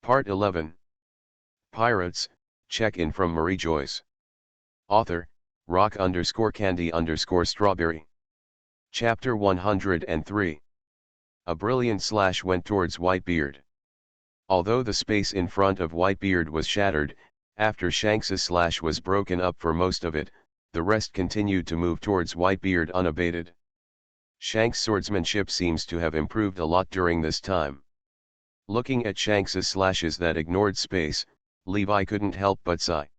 Part 11. Pirates, check-in from Mariejois. Author, rock_candy_strawberry. Chapter 103. A brilliant slash went towards Whitebeard. Although the space in front of Whitebeard was shattered, after Shanks's slash was broken up for most of it, the rest continued to move towards Whitebeard unabated. Shanks' swordsmanship seems to have improved a lot during this time. Looking at Shanks's slashes that ignored space, Levi couldn't help but sigh.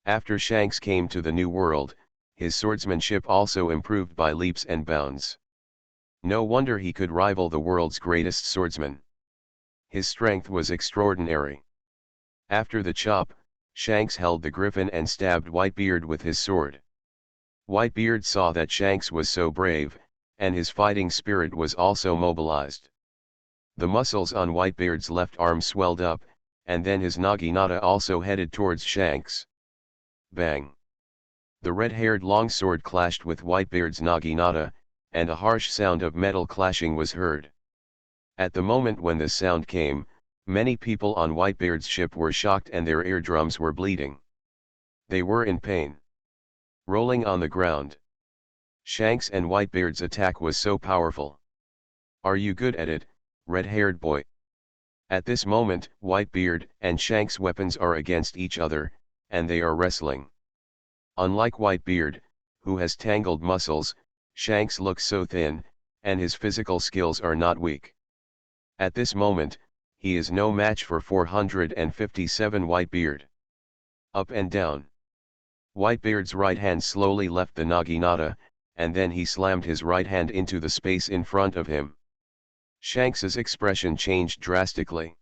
After Shanks came to the New World, his swordsmanship also improved by leaps and bounds. No wonder he could rival the world's greatest swordsman. His strength was extraordinary. After the chop, Shanks held the griffin and stabbed Whitebeard with his sword. Whitebeard saw that Shanks was so brave, and his fighting spirit was also mobilized. The muscles on Whitebeard's left arm swelled up, and then his naginata also headed towards Shanks. Bang! The red-haired longsword clashed with Whitebeard's naginata, and a harsh sound of metal clashing was heard. At the moment when this sound came, many people on Whitebeard's ship were shocked and their eardrums were bleeding. They were in pain. Rolling on the ground. Shanks and Whitebeard's attack was so powerful. "Are you good at it, red-haired boy?" At this moment, Whitebeard and Shanks' weapons are against each other, and they are wrestling. Unlike Whitebeard, who has tangled muscles, Shanks looks so thin, and his physical skills are not weak. At this moment, he is no match for 457 Whitebeard. Up and down. Whitebeard's right hand slowly left the naginata, and then he slammed his right hand into the space in front of him. Shanks's expression changed drastically.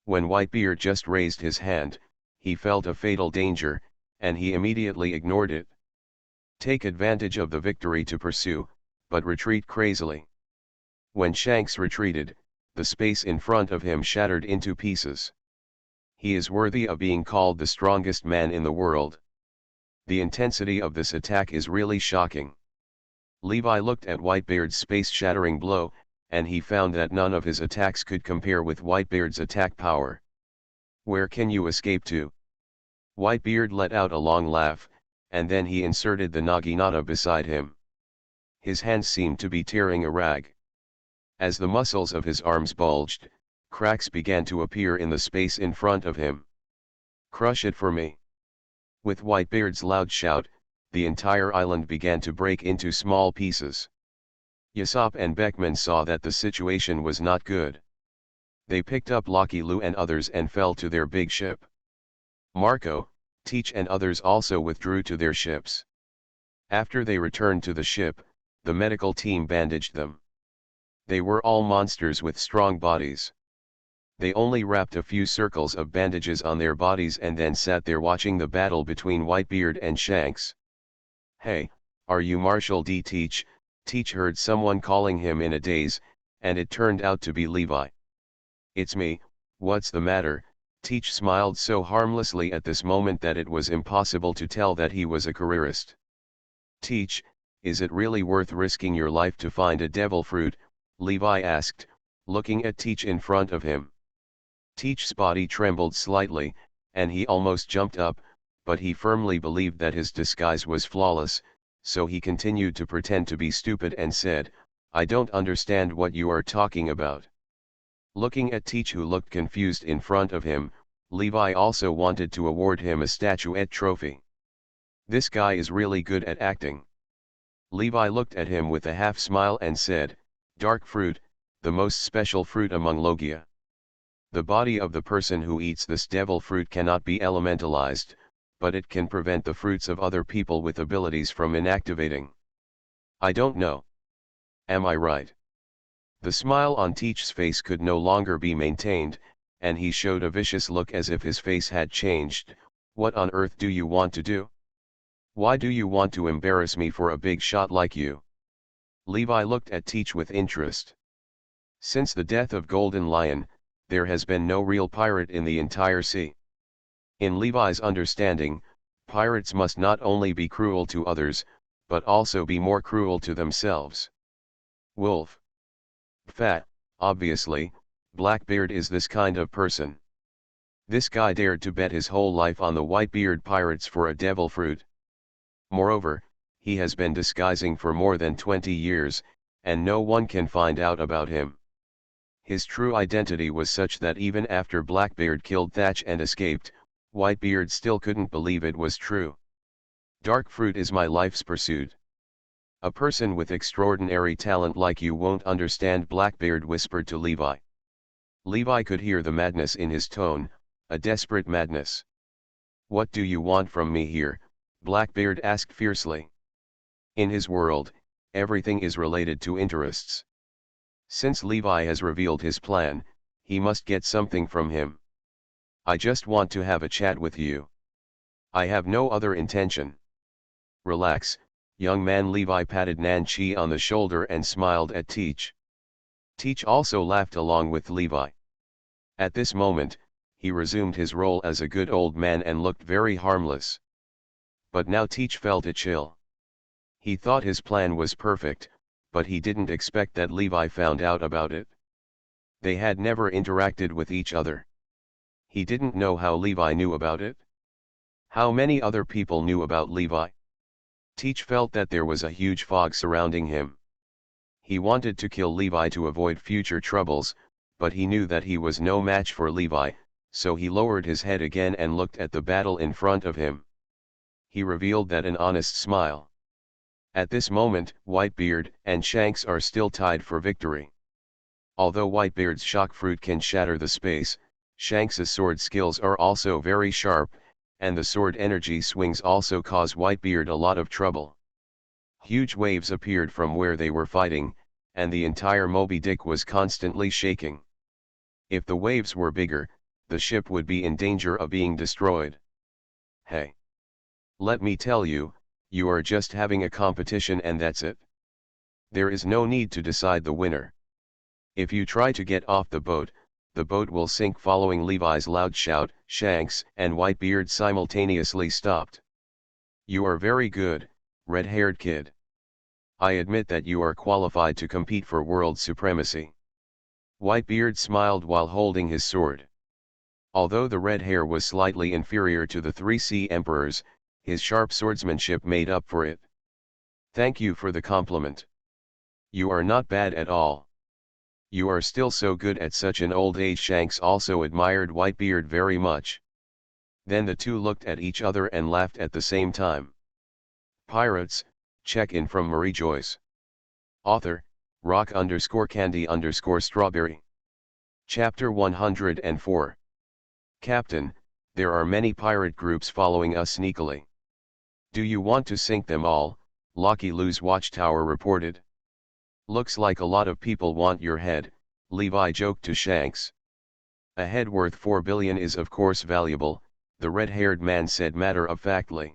When Whitebeard just raised his hand, he felt a fatal danger, and he immediately ignored it. Take advantage of the victory to pursue, but retreat crazily. When Shanks retreated, the space in front of him shattered into pieces. He is worthy of being called the strongest man in the world. The intensity of this attack is really shocking. Levi looked at Whitebeard's space-shattering blow, and he found that none of his attacks could compare with Whitebeard's attack power. "Where can you escape to?" Whitebeard let out a long laugh, and then he inserted the naginata beside him. His hands seemed to be tearing a rag. As the muscles of his arms bulged, cracks began to appear in the space in front of him. "Crush it for me." With Whitebeard's loud shout, the entire island began to break into small pieces. Yasop and Beckman saw that the situation was not good. They picked up Lucky Lou and others and fell to their big ship. Marco, Teach and others also withdrew to their ships. After they returned to the ship, the medical team bandaged them. They were all monsters with strong bodies. They only wrapped a few circles of bandages on their bodies and then sat there watching the battle between Whitebeard and Shanks. "Hey, are you Marshal D. Teach?" Teach heard someone calling him in a daze, and it turned out to be Levi. "It's me, what's the matter?" Teach smiled so harmlessly at this moment that it was impossible to tell that he was a careerist. "Teach, is it really worth risking your life to find a devil fruit?" Levi asked, looking at Teach in front of him. Teach's body trembled slightly, and he almost jumped up, but he firmly believed that his disguise was flawless, so he continued to pretend to be stupid and said, "I don't understand what you are talking about." Looking at Teach, who looked confused in front of him, Levi also wanted to award him a statuette trophy. "This guy is really good at acting." Levi looked at him with a half smile and said, "Dark fruit, the most special fruit among Logia. The body of the person who eats this devil fruit cannot be elementalized, but it can prevent the fruits of other people with abilities from inactivating. I don't know. Am I right?" The smile on Teach's face could no longer be maintained, and he showed a vicious look as if his face had changed. "What on earth do you want to do? Why do you want to embarrass me for a big shot like you?" Levi looked at Teach with interest. Since the death of Golden Lion, there has been no real pirate in the entire sea. In Levi's understanding, pirates must not only be cruel to others, but also be more cruel to themselves. Wolf. Fat, obviously, Blackbeard is this kind of person. This guy dared to bet his whole life on the Whitebeard pirates for a devil fruit. Moreover, he has been disguising for more than 20 years, and no one can find out about him. His true identity was such that even after Blackbeard killed Thatch and escaped, Whitebeard still couldn't believe it was true. Dark fruit is my life's pursuit. A person with extraordinary talent like you won't understand, Blackbeard whispered to Levi. Levi could hear the madness in his tone, a desperate madness. What do you want from me here? Blackbeard asked fiercely. In his world, everything is related to interests. Since Levi has revealed his plan, he must get something from him. I just want to have a chat with you. I have no other intention. Relax, young man. Levi patted Nanchi on the shoulder and smiled at Teach. Teach also laughed along with Levi. At this moment, he resumed his role as a good old man and looked very harmless. But now Teach felt a chill. He thought his plan was perfect, but he didn't expect that Levi found out about it. They had never interacted with each other. He didn't know how Levi knew about it. How many other people knew about Levi? Teach felt that there was a huge fog surrounding him. He wanted to kill Levi to avoid future troubles, but he knew that he was no match for Levi, so he lowered his head again and looked at the battle in front of him. He revealed that an honest smile. At this moment, Whitebeard and Shanks are still tied for victory. Although Whitebeard's shock fruit can shatter the space, Shanks's sword skills are also very sharp, and the sword energy swings also cause Whitebeard a lot of trouble. Huge waves appeared from where they were fighting, and the entire Moby Dick was constantly shaking. If the waves were bigger, the ship would be in danger of being destroyed. Hey! Let me tell you, you are just having a competition and that's it. There is no need to decide the winner. If you try to get off the boat will sink. Following Levi's loud shout, Shanks and Whitebeard simultaneously stopped. You are very good, red-haired kid. I admit that you are qualified to compete for world supremacy. Whitebeard smiled while holding his sword. Although the red hair was slightly inferior to the 3 Sea Emperors, his sharp swordsmanship made up for it. Thank you for the compliment. You are not bad at all. You are still so good at such an old age. Shanks also admired Whitebeard very much. Then the two looked at each other and laughed at the same time. Pirates, check-in from Mariejois. Author, rock_candy_strawberry. Chapter 104. Captain, there are many pirate groups following us sneakily. Do you want to sink them all? Locky Lou's watchtower reported. Looks like a lot of people want your head, Levi joked to Shanks. A head worth 4 billion is of course valuable, the red-haired man said matter-of-factly.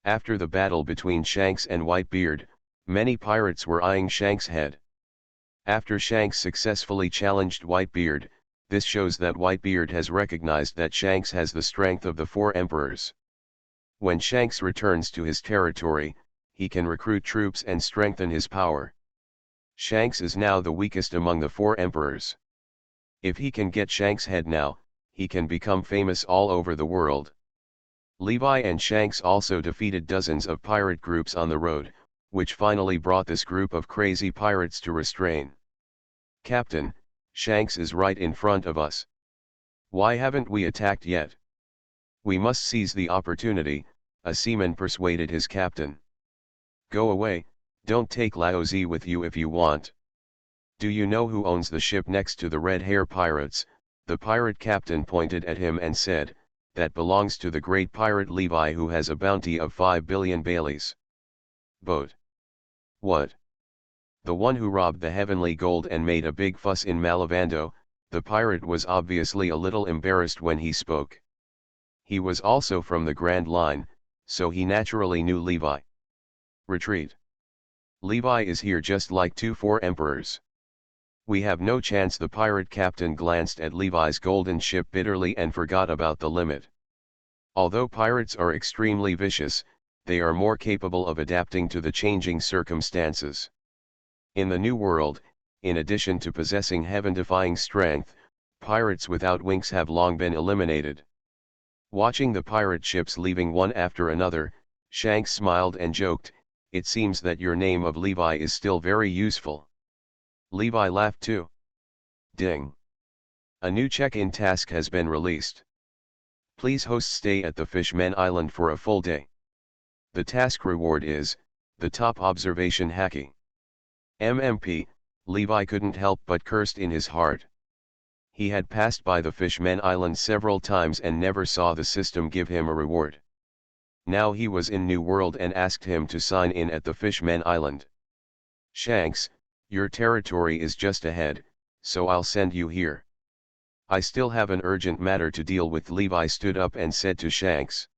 After the battle between Shanks and Whitebeard, many pirates were eyeing Shanks' head. After Shanks successfully challenged Whitebeard, this shows that Whitebeard has recognized that Shanks has the strength of the 4 emperors. When Shanks returns to his territory, he can recruit troops and strengthen his power. Shanks is now the weakest among the 4 emperors. If he can get Shanks' head now, he can become famous all over the world. Levi and Shanks also defeated dozens of pirate groups on the road, which finally brought this group of crazy pirates to restrain. Captain, Shanks is right in front of us. Why haven't we attacked yet? We must seize the opportunity, a seaman persuaded his captain. Go away, don't take Laozi with you if you want. Do you know who owns the ship next to the Red Hair Pirates? The pirate captain pointed at him and said, that belongs to the great pirate Levi, who has a bounty of 5 billion Baileys. Boat. What? The one who robbed the heavenly gold and made a big fuss in Malavando. The pirate was obviously a little embarrassed when he spoke. He was also from the Grand Line, so he naturally knew Levi. Retreat. Levi is here just like 4 emperors. We have no chance. The pirate captain glanced at Levi's golden ship bitterly and forgot about the limit. Although pirates are extremely vicious, they are more capable of adapting to the changing circumstances. In the New World, in addition to possessing heaven-defying strength, Pirates without wings have long been eliminated. Watching the pirate ships leaving one after another, Shanks smiled and joked, "It seems that your name of Levi is still very useful." Levi laughed too. Ding. A new check-in task has been released. Please host stay at the Fishman Island for a full day. The task reward is, the top observation hacky. MMP, Levi couldn't help but cursed in his heart. He had passed by the Fishman Island several times and never saw the system give him a reward. Now he was in New World and asked him to sign in at the Fishman Island. Shanks, your territory is just ahead, so I'll send you here. I still have an urgent matter to deal with. Levi stood up and said to Shanks.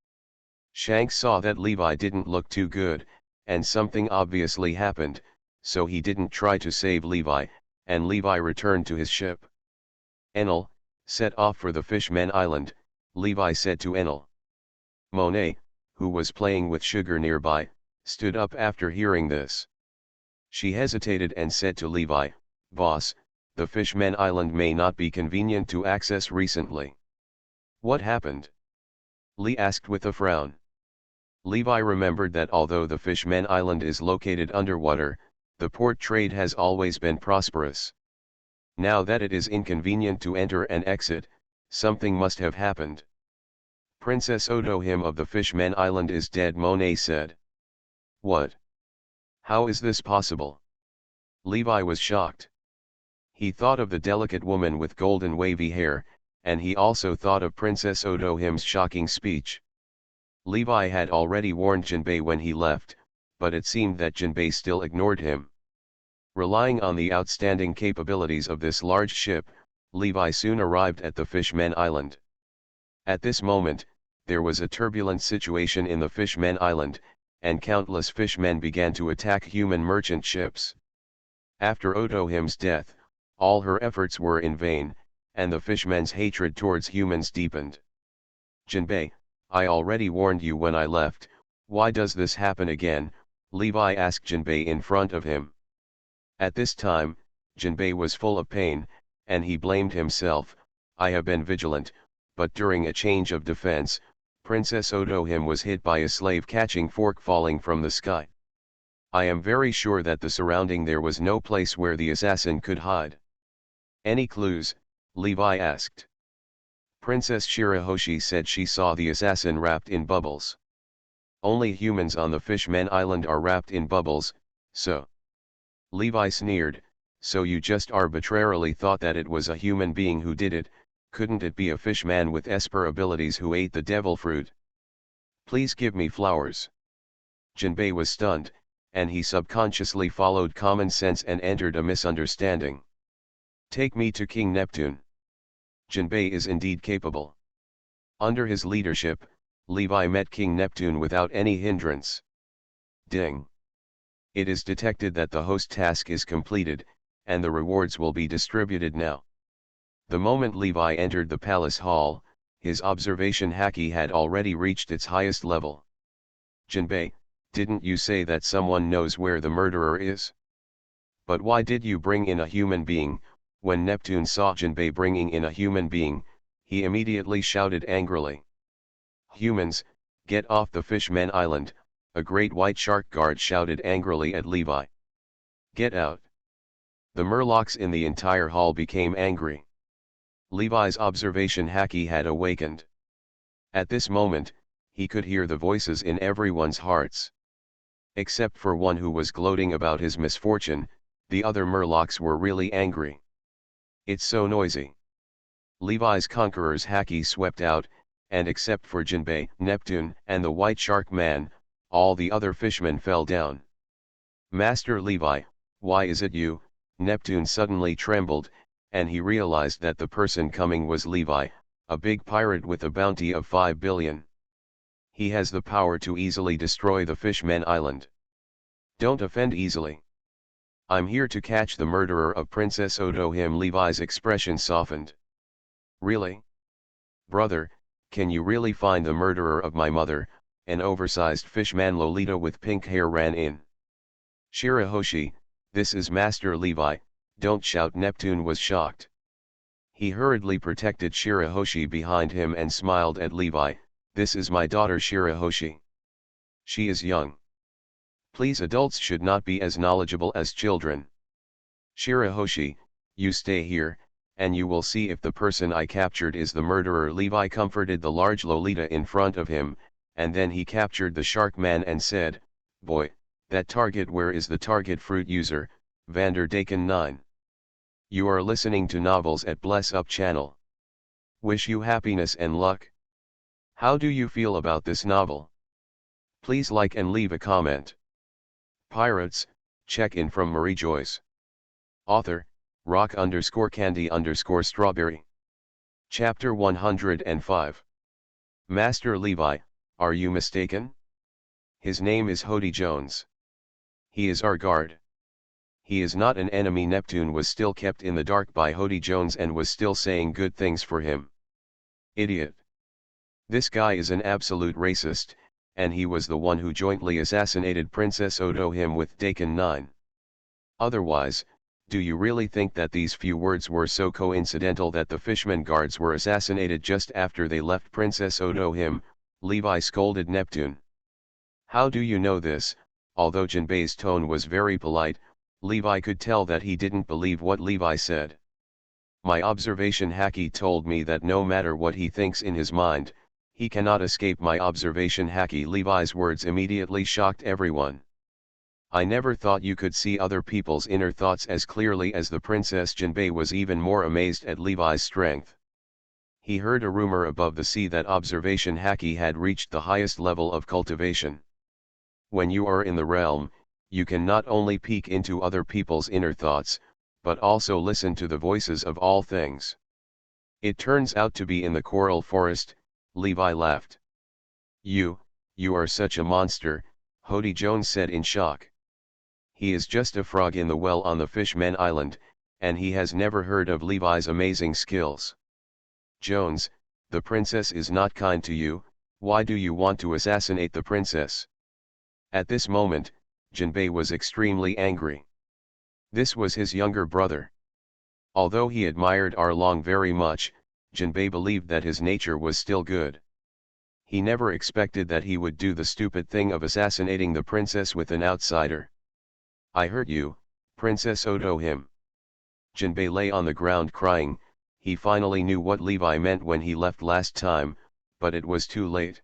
Shanks saw that Levi didn't look too good, and something obviously happened, so he didn't try to save Levi, and Levi returned to his ship. Enel, set off for the Fishman Island, Levi said to Enel. Monet, who was playing with Sugar nearby, stood up after hearing this. She hesitated and said to Levi, "Boss, the Fishman Island may not be convenient to access recently." "What happened?" Lee asked with a frown. Levi remembered that although the Fishman Island is located underwater, the port trade has always been prosperous. Now that it is inconvenient to enter and exit, something must have happened. "Princess Otohim of the Fishman Island is dead," Monet said. "What? How is this possible?" Levi was shocked. He thought of the delicate woman with golden wavy hair, and he also thought of Princess Otohim's shocking speech. Levi had already warned Jinbei when he left, but it seemed that Jinbei still ignored him. Relying on the outstanding capabilities of this large ship, Levi soon arrived at the Fishman Island. At this moment, there was a turbulent situation in the Fishman Island, and countless fishmen began to attack human merchant ships. After Otohim's death, all her efforts were in vain, and the fishmen's hatred towards humans deepened. "Jinbei, I already warned you when I left, why does this happen again?" Levi asked Jinbei in front of him. At this time, Jinbei was full of pain, and he blamed himself. "I have been vigilant, but during a change of defense, Princess Otohim was hit by a slave-catching fork falling from the sky. I am very sure that the surrounding there was no place where the assassin could hide." "Any clues?" Levi asked. Princess Shirahoshi said she saw the assassin wrapped in bubbles. "Only humans on the Fishman Island are wrapped in bubbles, so..." Levi sneered, "So you just arbitrarily thought that it was a human being who did it? Couldn't it be a fishman with esper abilities who ate the devil fruit?" "Please give me flowers." Jinbei was stunned, and he subconsciously followed common sense and entered a misunderstanding. "Take me to King Neptune." Jinbei is indeed capable. Under his leadership, Levi met King Neptune without any hindrance. Ding. It is detected that the host task is completed, and the rewards will be distributed now. The moment Levi entered the palace hall, his observation hacky had already reached its highest level. "Jinbei, didn't you say that someone knows where the murderer is? But why did you bring in a human being?" When Neptune saw Jinbei bringing in a human being, he immediately shouted angrily. "Humans, get off the Fishman Island," a great white shark guard shouted angrily at Levi. "Get out." The murlocs in the entire hall became angry. Levi's observation hacky had awakened. At this moment, he could hear the voices in everyone's hearts. Except for one who was gloating about his misfortune, the other murlocs were really angry. "It's so noisy." Levi's conqueror's hacky swept out, and except for Jinbei, Neptune, and the White Shark Man, all the other fishmen fell down. "Master Levi, why is it you?" Neptune suddenly trembled, and he realized that the person coming was Levi, a big pirate with a bounty of 5 billion. He has the power to easily destroy the Fishman Island. "Don't offend easily. I'm here to catch the murderer of Princess Otohim." Levi's expression softened. "Really? Brother, can you really find the murderer of my mother?" An oversized fishman Lolita with pink hair ran in. "Shirahoshi, this is Master Levi, don't shout." Neptune was shocked. He hurriedly protected Shirahoshi behind him and smiled at Levi. "This is my daughter Shirahoshi. She is young. Please, adults should not be as knowledgeable as children. Shirahoshi, you stay here, and you will see if the person I captured is the murderer." Levi comforted the large Lolita in front of him, and then he captured the shark man and said, "Boy, that target, where is the target?" Fruit user, Vander Daken 9. You are listening to novels at Bless Up channel. Wish you happiness and luck. How do you feel about this novel? Please like and leave a comment. Pirates, check-in from Mariejois. Author, rock_candy_strawberry. Chapter 105. Master Levi, are you mistaken? His name is Hody Jones. He is our guard. He is not an enemy. Neptune was still kept in the dark by Hody Jones and was still saying good things for him. Idiot. This guy is an absolute racist, and he was the one who jointly assassinated Princess Otohim with Daken 9. Otherwise, do you really think that these few words were so coincidental that the Fishman guards were assassinated just after they left Princess Otohim? Levi scolded Neptune. How do you know this? Although Jinbei's tone was very polite, Levi could tell that he didn't believe what Levi said. My observation Haki told me that no matter what he thinks in his mind, he cannot escape my observation Haki. Levi's words immediately shocked everyone. I never thought you could see other people's inner thoughts as clearly as the Princess. Jinbei was even more amazed at Levi's strength. He heard a rumor above the sea that observation Haki had reached the highest level of cultivation. When you are in the realm, you can not only peek into other people's inner thoughts, but also listen to the voices of all things. It turns out to be in the coral forest. Levi laughed. You are such a monster, Hody Jones said in shock. He is just a frog in the well on the Fishman Island, and he has never heard of Levi's amazing skills. Jones, the princess is not kind to you. Why do you want to assassinate the princess? At this moment, Jinbei was extremely angry. This was his younger brother. Although he admired Arlong very much, Jinbei believed that his nature was still good. He never expected that he would do the stupid thing of assassinating the princess with an outsider. I hurt you, Princess Otohim. Jinbei lay on the ground crying. He finally knew what Levi meant when he left last time, but it was too late.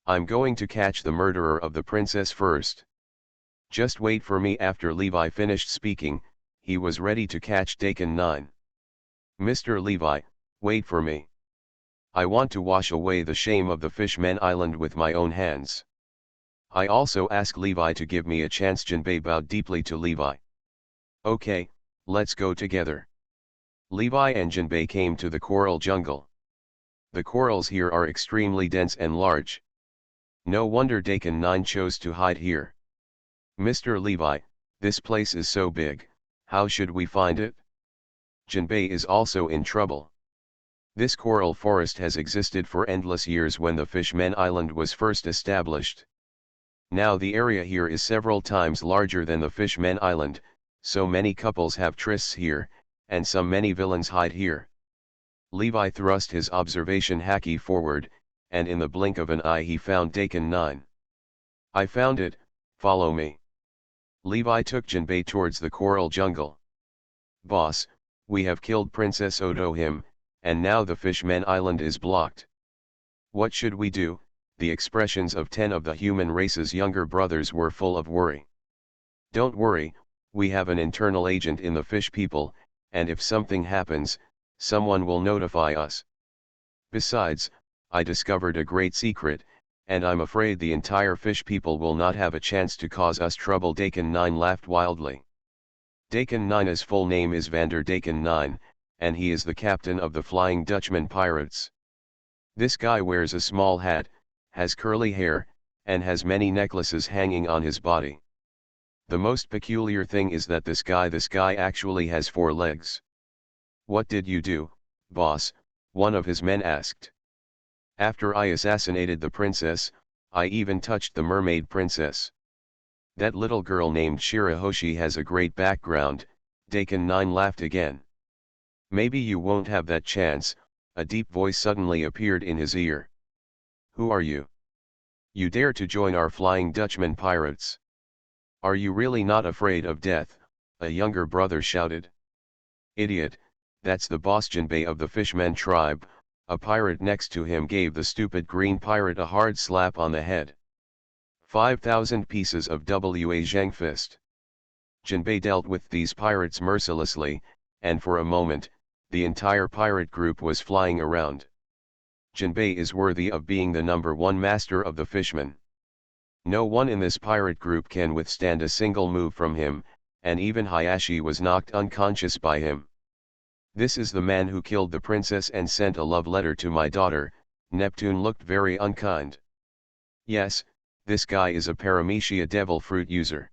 I'm going to catch the murderer of the princess first. Just wait for me. After Levi finished speaking, he was ready to catch Daken 9. Mr. Levi, wait for me. I want to wash away the shame of the Fishman Island with my own hands. I also ask Levi to give me a chance. Jinbei bowed deeply to Levi. Okay, let's go together. Levi and Jinbei came to the coral jungle. The corals here are extremely dense and large. No wonder Daken 9 chose to hide here. Mr. Levi, this place is so big, how should we find it? Jinbei is also in trouble. This coral forest has existed for endless years when the Fishman Island was first established. Now the area here is several times larger than the Fishman Island, so many couples have trysts here, and some many villains hide here. Levi thrust his observation Haki forward, and in the blink of an eye he found Daken 9. I found it, follow me. Levi took Jinbei towards the coral jungle. Boss, we have killed Princess Otohim, and now the Fishman Island is blocked. What should we do? The expressions of 10 of the human race's younger brothers were full of worry. Don't worry, we have an internal agent in the fish people, and if something happens, someone will notify us. Besides, I discovered a great secret, and I'm afraid the entire fish people will not have a chance to cause us trouble. Daken 9 laughed wildly. Daken 9's full name is Vander Daken 9, and he is the captain of the Flying Dutchman pirates. This guy wears a small hat, has curly hair, and has many necklaces hanging on his body. The most peculiar thing is that this guy actually has 4 legs. What did you do, boss? One of his men asked. After I assassinated the princess, I even touched the mermaid princess. That little girl named Shirahoshi has a great background. Daken 9 laughed again. Maybe you won't have that chance, a deep voice suddenly appeared in his ear. Who are you? You dare to join our Flying Dutchman pirates? Are you really not afraid of death? A younger brother shouted. Idiot, that's the boss Jinbei of the Fishmen tribe. A pirate next to him gave the stupid green pirate a hard slap on the head. 5,000 pieces of Wa Zhang fist. Jinbei dealt with these pirates mercilessly, and for a moment, the entire pirate group was flying around. Jinbei is worthy of being the #1 master of the fishmen. No one in this pirate group can withstand a single move from him, and even Hayashi was knocked unconscious by him. This is the man who killed the princess and sent a love letter to my daughter. Neptune looked very unkind. Yes, this guy is a paramecia devil fruit user.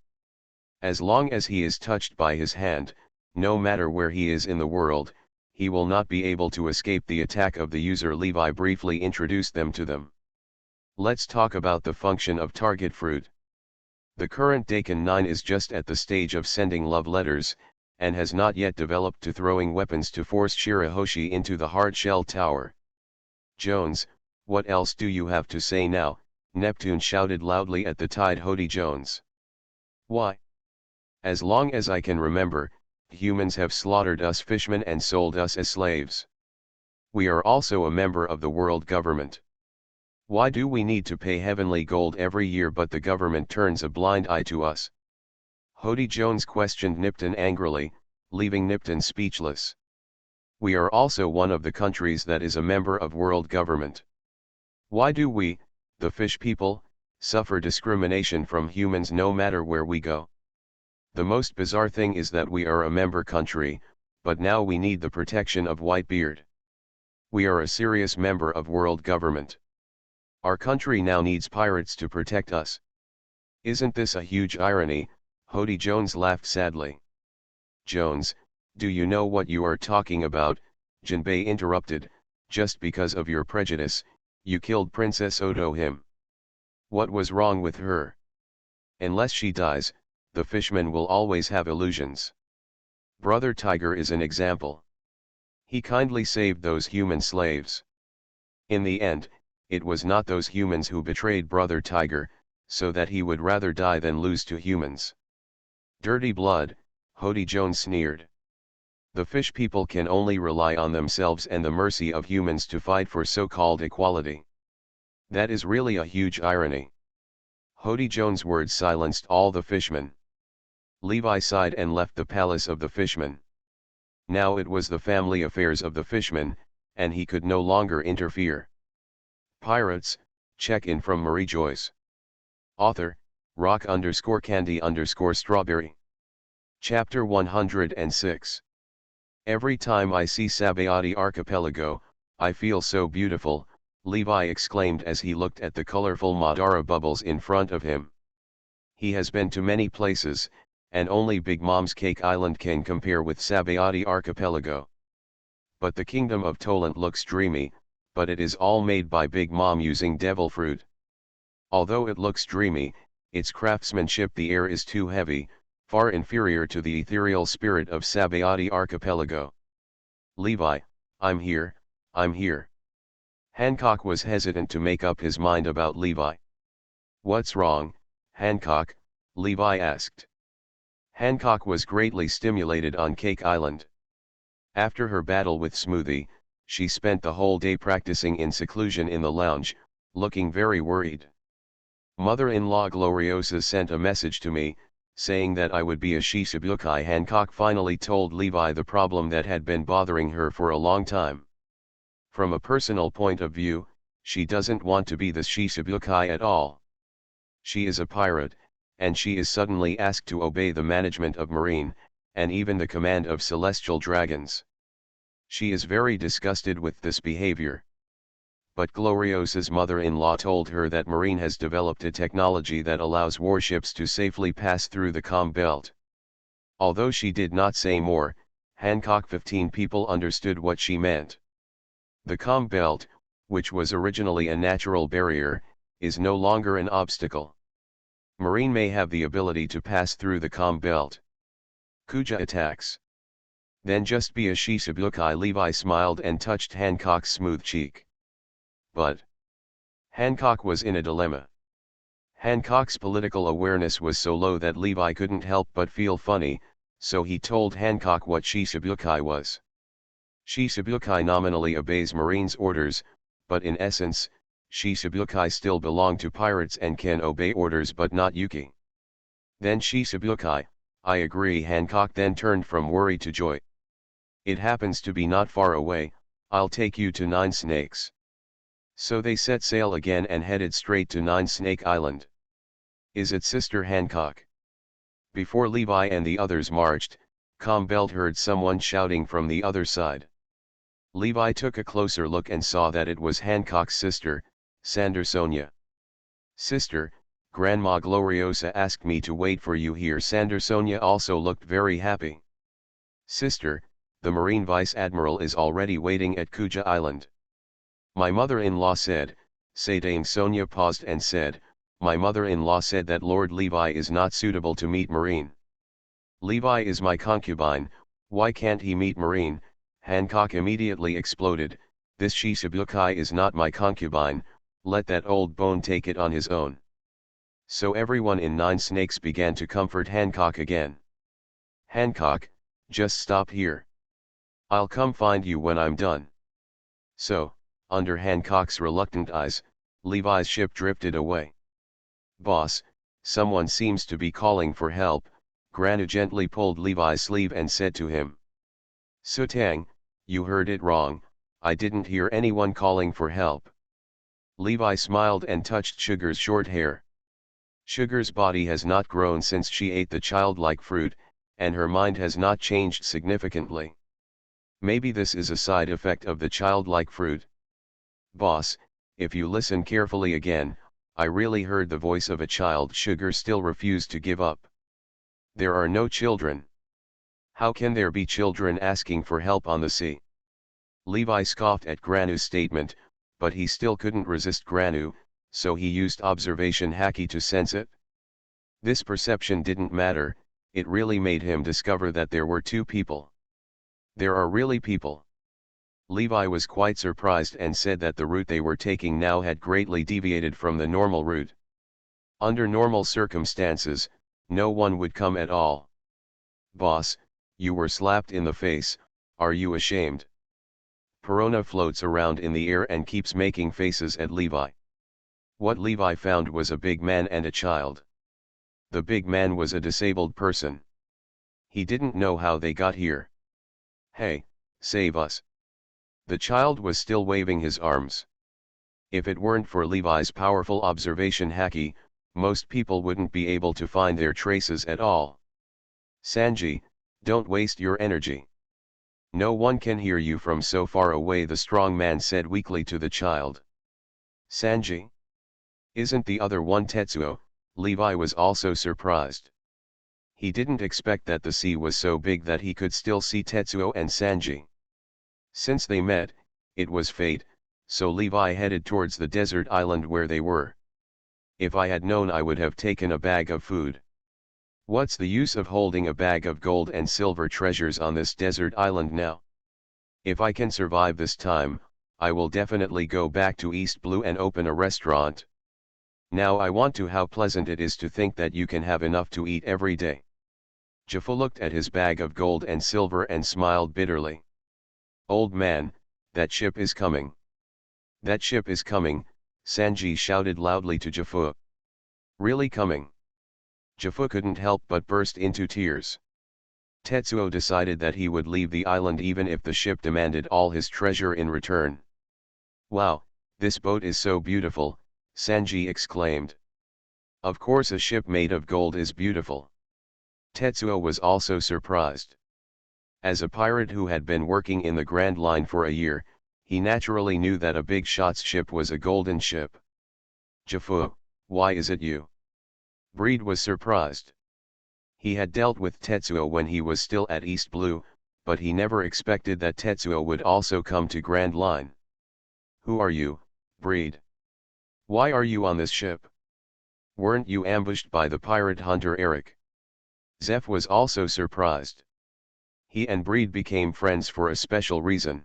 As long as he is touched by his hand, no matter where he is in the world, he will not be able to escape the attack of the user. Levi briefly introduced them to them. Let's talk about the function of target fruit. The current Daikon 9 is just at the stage of sending love letters, and has not yet developed to throwing weapons to force Shirahoshi into the hard shell tower. Jones, what else do you have to say now? Neptune shouted loudly at the Tide Hody Jones. Why? As long as I can remember, humans have slaughtered us fishmen and sold us as slaves. We are also a member of the world government. Why do we need to pay heavenly gold every year but the government turns a blind eye to us? Hody Jones questioned Nipton angrily, leaving Nipton speechless. We are also one of the countries that is a member of world government. Why do we, the fish people, suffer discrimination from humans no matter where we go? The most bizarre thing is that we are a member country, but now we need the protection of Whitebeard. We are a serious member of world government. Our country now needs pirates to protect us. Isn't this a huge irony? Hody Jones laughed sadly. Jones, do you know what you are talking about? Jinbei interrupted. Just because of your prejudice, you killed Princess Odo him. What was wrong with her? Unless she dies, the fishmen will always have illusions. Brother Tiger is an example. He kindly saved those human slaves. In the end, it was not those humans who betrayed Brother Tiger, so that he would rather die than lose to humans. Dirty blood, Hody Jones sneered. The fish people can only rely on themselves and the mercy of humans to fight for so-called equality. That is really a huge irony. Hody Jones' words silenced all the fishmen. Levi sighed and left the palace of the fishmen. Now it was the family affairs of the fishmen, and he could no longer interfere. Pirates, check-in from Mariejois. Author, rock_candy_strawberry. Chapter 106. Every time I see Sabayati Archipelago, I feel so beautiful, Levi exclaimed as he looked at the colorful Madara bubbles in front of him. He has been to many places, and only Big Mom's Cake Island can compare with Sabayati Archipelago. But the kingdom of Toland looks dreamy, but it is all made by Big Mom using devil fruit. Although it looks dreamy, its craftsmanship, the air is too heavy, far inferior to the ethereal spirit of Sabayati Archipelago. Levi, I'm here, I'm here. Hancock was hesitant to make up his mind about Levi. What's wrong, Hancock? Levi asked. Hancock was greatly stimulated on Cake Island. After her battle with Smoothie, she spent the whole day practicing in seclusion in the lounge, looking very worried. Mother-in-law Gloriosa sent a message to me, saying that I would be a Shishibukai. Hancock finally told Levi the problem that had been bothering her for a long time. From a personal point of view, she doesn't want to be the Shishibukai at all. She is a pirate, and she is suddenly asked to obey the management of marine, and even the command of celestial dragons. She is very disgusted with this behavior. But Gloriosa's mother-in-law told her that marine has developed a technology that allows warships to safely pass through the calm belt. Although she did not say more, Hancock 15 people understood what she meant. The calm belt, which was originally a natural barrier, is no longer an obstacle. Marine may have the ability to pass through the calm belt. Kuja attacks. Then just be a Shisabukai. Levi smiled and touched Hancock's smooth cheek. But Hancock was in a dilemma. Hancock's political awareness was so low that Levi couldn't help but feel funny, so he told Hancock what Shisabukai was. Shisabukai nominally obeys Marine's orders, but in essence, Shisabukai still belong to pirates and can obey orders but not Yuki. Then Shisabukai, I agree. Hancock then turned from worry to joy. It happens to be not far away, I'll take you to Nine Snakes. So they set sail again and headed straight to Nine Snake Island. Is it Sister Hancock? Before Levi and the others marched, Combelt heard someone shouting from the other side. Levi took a closer look and saw that it was Hancock's sister, Sandersonia. Sister, Grandma Gloriosa asked me to wait for you here. Sandersonia also looked very happy. Sister, the Marine Vice Admiral is already waiting at Kuja Island. My mother-in-law said. Dame Sonia paused and said, my mother-in-law said that Lord Levi is not suitable to meet Marine. Levi is my concubine, why can't he meet Marine? Hancock immediately exploded, this Shisabukai is not my concubine, let that old bone take it on his own. So everyone in Nine Snakes began to comfort Hancock again. Hancock, just stop here. I'll come find you when I'm done. So, under Hancock's reluctant eyes, Levi's ship drifted away. Boss, someone seems to be calling for help. Granu gently pulled Levi's sleeve and said to him. Sutang, you heard it wrong, I didn't hear anyone calling for help. Levi smiled and touched Sugar's short hair. Sugar's body has not grown since she ate the childlike fruit, and her mind has not changed significantly. Maybe this is a side effect of the childlike fruit. Boss, if you listen carefully again, I really heard the voice of a child. Sugar still refused to give up. There are no children. How can there be children asking for help on the sea? Levi scoffed at Granu's statement, but he still couldn't resist Granu, so he used observation haki to sense it. This perception didn't matter, it really made him discover that there were two people. There are really people. Levi was quite surprised and said that the route they were taking now had greatly deviated from the normal route. Under normal circumstances, no one would come at all. Boss, you were slapped in the face, are you ashamed? Perona floats around in the air and keeps making faces at Levi. What Levi found was a big man and a child. The big man was a disabled person. He didn't know how they got here. Hey, save us. The child was still waving his arms. If it weren't for Levi's powerful observation haki, most people wouldn't be able to find their traces at all. Sanji, don't waste your energy. No one can hear you from so far away, the strong man said weakly to the child. Sanji? Isn't the other one Tetsuo? Levi was also surprised. He didn't expect that the sea was so big that he could still see Tetsuo and Sanji. Since they met, it was fate, so Levi headed towards the desert island where they were. If I had known, I would have taken a bag of food. What's the use of holding a bag of gold and silver treasures on this desert island now? If I can survive this time, I will definitely go back to East Blue and open a restaurant. Now I want to. How pleasant it is to think that you can have enough to eat every day. Jaffa looked at his bag of gold and silver and smiled bitterly. Old man, that ship is coming. That ship is coming, Sanji shouted loudly to Jaffa. Really coming? Jaffa couldn't help but burst into tears. Tetsuo decided that he would leave the island even if the ship demanded all his treasure in return. Wow, this boat is so beautiful, Sanji exclaimed. Of course a ship made of gold is beautiful. Tetsuo was also surprised. As a pirate who had been working in the Grand Line for a year, he naturally knew that a big shot's ship was a golden ship. Jaffa, why is it you? Breed was surprised. He had dealt with Tetsuo when he was still at East Blue, but he never expected that Tetsuo would also come to Grand Line. Who are you, Breed? Why are you on this ship? Weren't you ambushed by the pirate hunter Eric? Zeph was also surprised. He and Breed became friends for a special reason.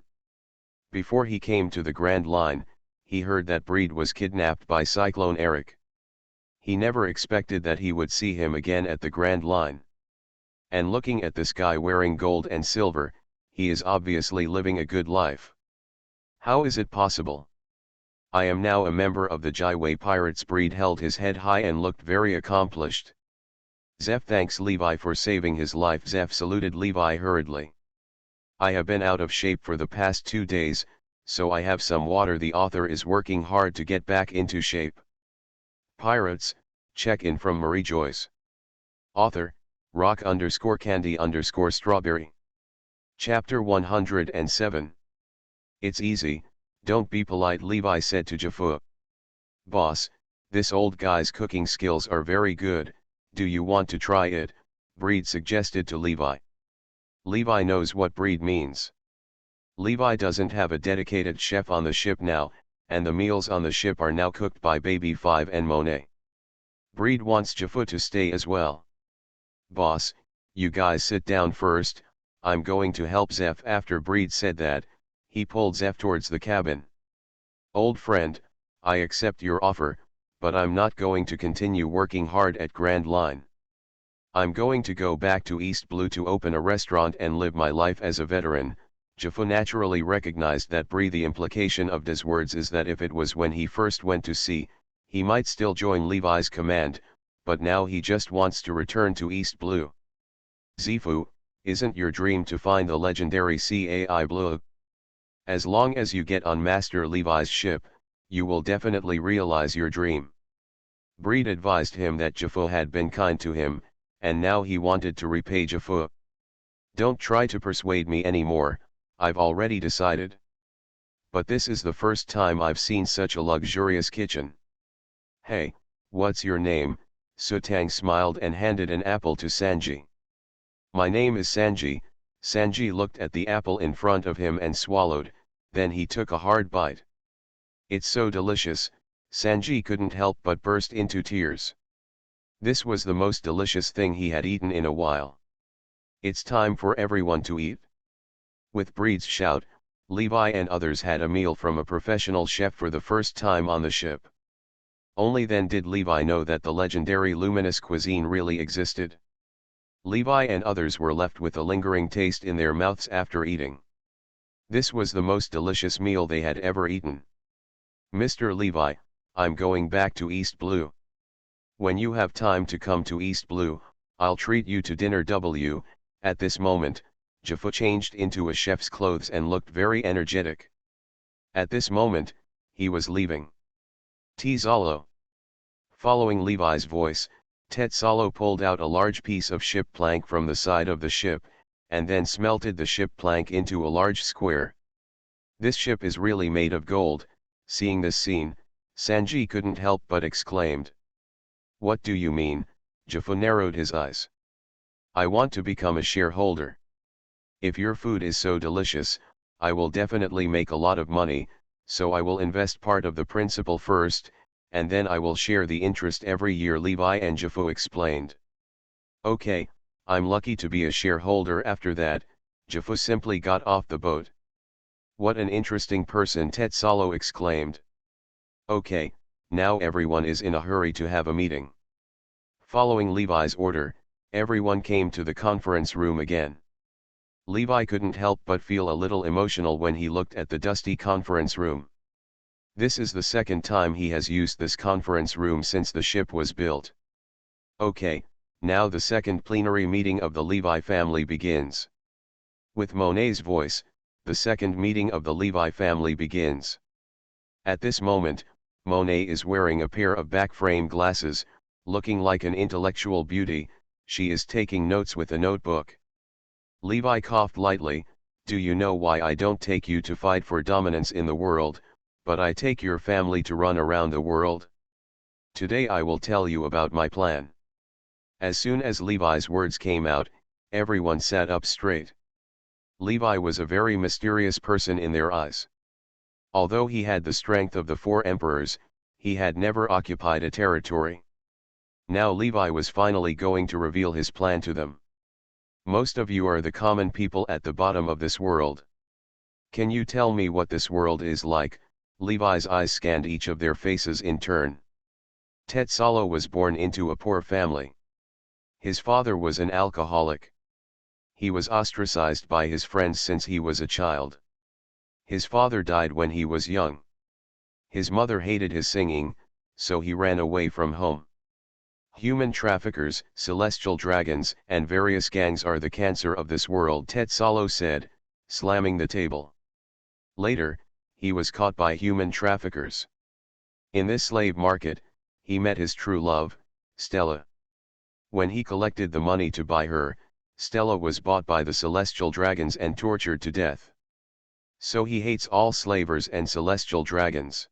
Before he came to the Grand Line, he heard that Breed was kidnapped by Cyclone Eric. He never expected that he would see him again at the Grand Line. And looking at this guy wearing gold and silver, he is obviously living a good life. How is it possible? I am now a member of the Jiwei Pirates. Breed held his head high and looked very accomplished. Zeph thanks Levi for saving his life. Zeph saluted Levi hurriedly. I have been out of shape for the past 2 days, so I have some water. The author is working hard to get back into shape. Pirates, check-in from Mariejois. Author, rock_candy_strawberry. Chapter 107. It's easy, don't be polite, Levi said to Jaffa. Boss, this old guy's cooking skills are very good, do you want to try it? Breed suggested to Levi. Levi knows what Breed means. Levi doesn't have a dedicated chef on the ship now, and the meals on the ship are now cooked by Baby 5 and Monet. Breed wants Jaffa to stay as well. Boss, you guys sit down first, I'm going to help Zeph. After Breed said that, he pulled Zeph towards the cabin. Old friend, I accept your offer, but I'm not going to continue working hard at Grand Line. I'm going to go back to East Blue to open a restaurant and live my life as a veteran. Jaffa naturally recognized that Breed. The implication of his words is that if it was when he first went to sea, he might still join Levi's command, but now he just wants to return to East Blue. Zifu, isn't your dream to find the legendary Cai Blue? As long as you get on Master Levi's ship, you will definitely realize your dream. Breed advised him that Jaffa had been kind to him, and now he wanted to repay Jaffa. Don't try to persuade me anymore, I've already decided. But this is the first time I've seen such a luxurious kitchen. Hey, what's your name? Sutang smiled and handed an apple to Sanji. My name is Sanji. Sanji looked at the apple in front of him and swallowed, then he took a hard bite. It's so delicious, Sanji couldn't help but burst into tears. This was the most delicious thing he had eaten in a while. It's time for everyone to eat. With Breed's shout, Levi and others had a meal from a professional chef for the first time on the ship. Only then did Levi know that the legendary luminous cuisine really existed. Levi and others were left with a lingering taste in their mouths after eating. This was the most delicious meal they had ever eaten. Mr. Levi, I'm going back to East Blue. When you have time to come to East Blue, I'll treat you to dinner. At this moment, Jaffa changed into a chef's clothes and looked very energetic. At this moment, he was leaving. Tetzalo. Following Levi's voice, Tetzalo pulled out a large piece of ship plank from the side of the ship, and then smelted the ship plank into a large square. This ship is really made of gold. Seeing this scene, Sanji couldn't help but exclaimed. What do you mean? Jaffa narrowed his eyes. I want to become a shareholder. If your food is so delicious, I will definitely make a lot of money, so I will invest part of the principal first, and then I will share the interest every year, Levi and Jaffa explained. Okay, I'm lucky to be a shareholder. After that, Jaffa simply got off the boat. What an interesting person, Tetzalo exclaimed. Okay, now everyone is in a hurry to have a meeting. Following Levi's order, everyone came to the conference room again. Levi couldn't help but feel a little emotional when he looked at the dusty conference room. This is the second time he has used this conference room since the ship was built. Okay, now the second plenary meeting of the Levi family begins. With Monet's voice, the second meeting of the Levi family begins. At this moment, Monet is wearing a pair of back-frame glasses, looking like an intellectual beauty. She is taking notes with a notebook. Levi coughed lightly. Do you know why I don't take you to fight for dominance in the world, but I take your family to run around the world? Today I will tell you about my plan. As soon as Levi's words came out, everyone sat up straight. Levi was a very mysterious person in their eyes. Although he had the strength of the 4 emperors, he had never occupied a territory. Now Levi was finally going to reveal his plan to them. Most of you are the common people at the bottom of this world. Can you tell me what this world is like? Levi's eyes scanned each of their faces in turn. Tetsalo was born into a poor family. His father was an alcoholic. He was ostracized by his friends since he was a child. His father died when he was young. His mother hated his singing, so he ran away from home. Human traffickers, celestial dragons, and various gangs are the cancer of this world, Tetsalo said, slamming the table. Later, he was caught by human traffickers. In this slave market, he met his true love, Stella. When he collected the money to buy her, Stella was bought by the celestial dragons and tortured to death. So he hates all slavers and celestial dragons.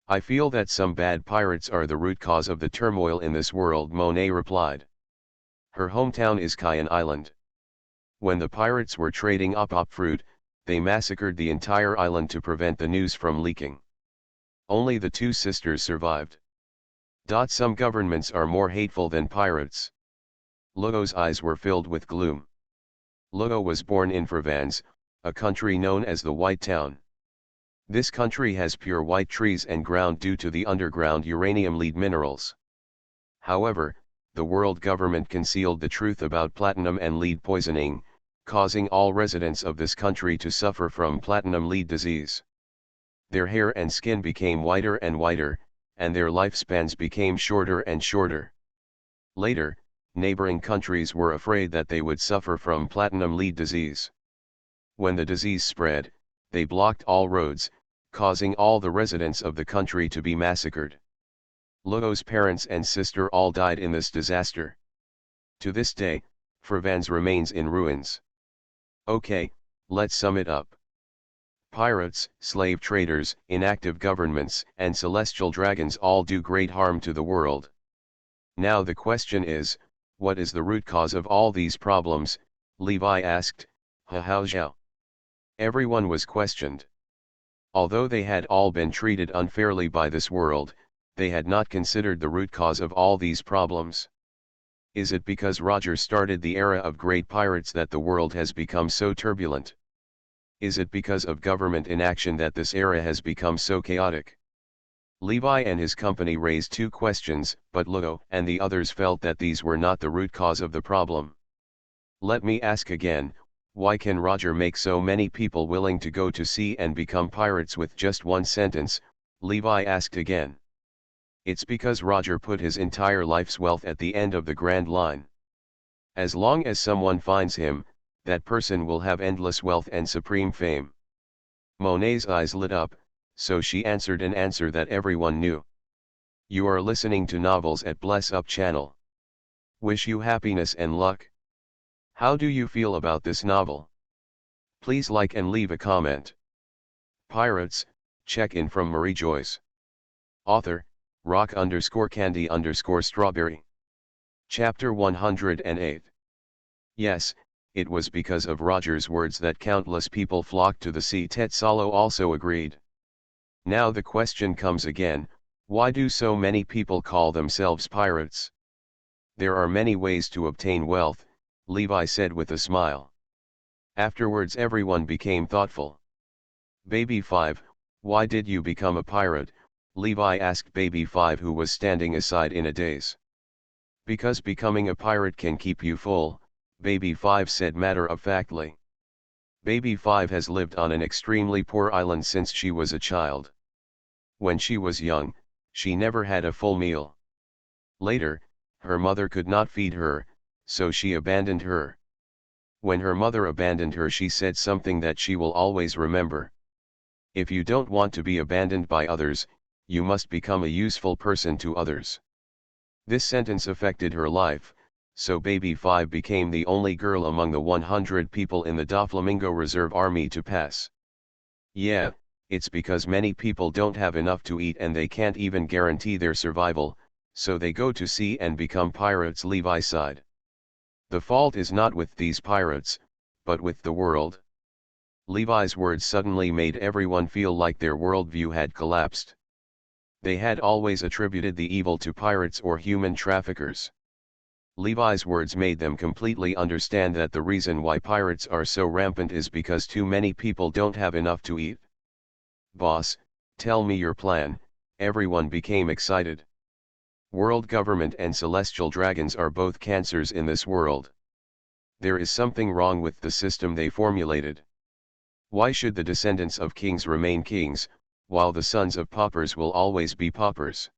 I feel that some bad pirates are the root cause of the turmoil in this world, Monet replied. Her hometown is Cayenne Island. When the pirates were trading op fruit, they massacred the entire island to prevent the news from leaking. Only the two sisters survived. Some governments are more hateful than pirates. Lugo's eyes were filled with gloom. Lugo was born in Provence, a country known as the White Town. This country has pure white trees and ground due to the underground uranium lead minerals. However, the world government concealed the truth about platinum and lead poisoning, causing all residents of this country to suffer from platinum lead disease. Their hair and skin became whiter and whiter, and their lifespans became shorter and shorter. Later, neighboring countries were afraid that they would suffer from platinum lead disease. When the disease spread, they blocked all roads, causing all the residents of the country to be massacred. Lugo's parents and sister all died in this disaster. To this day, Provence remains in ruins. Okay, let's sum it up. Pirates, slave traders, inactive governments, and celestial dragons all do great harm to the world. Now the question is, what is the root cause of all these problems? Levi asked. Hao Zhao. Everyone was questioned. Although they had all been treated unfairly by this world, they had not considered the root cause of all these problems. Is it because Roger started the era of great pirates that the world has become so turbulent? Is it because of government inaction that this era has become so chaotic? Levi and his company raised two questions, but Lugo and the others felt that these were not the root cause of the problem. Let me ask again, why can Roger make so many people willing to go to sea and become pirates with just one sentence? Levi asked again. It's because Roger put his entire life's wealth at the end of the Grand Line. As long as someone finds him, that person will have endless wealth and supreme fame. Monet's eyes lit up, so she answered an answer that everyone knew. You are listening to Novels at Bless Up channel. Wish you happiness and luck. How do you feel about this novel? Please like and leave a comment. Pirates, check-in from Mariejois. Author, rock_candy_strawberry. Chapter 108. Yes, it was because of Roger's words that countless people flocked to the sea. Tetsalo also agreed. Now the question comes again, why do so many people call themselves pirates? There are many ways to obtain wealth, Levi said with a smile. Afterwards everyone became thoughtful. Baby 5, why did you become a pirate? Levi asked Baby 5, who was standing aside in a daze. Because becoming a pirate can keep you full, Baby 5 said matter-of-factly. Baby 5 has lived on an extremely poor island since she was a child. When she was young, she never had a full meal. Later, her mother could not feed her, so she abandoned her. When her mother abandoned her, she said something that she will always remember. If you don't want to be abandoned by others, you must become a useful person to others. This sentence affected her life, so Baby 5 became the only girl among the 100 people in the Doflamingo Reserve Army to pass. Yeah, it's because many people don't have enough to eat and they can't even guarantee their survival, so they go to sea and become pirates, Levi sighed. The fault is not with these pirates, but with the world. Levi's words suddenly made everyone feel like their worldview had collapsed. They had always attributed the evil to pirates or human traffickers. Levi's words made them completely understand that the reason why pirates are so rampant is because too many people don't have enough to eat. "Boss, tell me your plan," everyone became excited. World government and celestial dragons are both cancers in this world. There is something wrong with the system they formulated. Why should the descendants of kings remain kings, while the sons of paupers will always be paupers?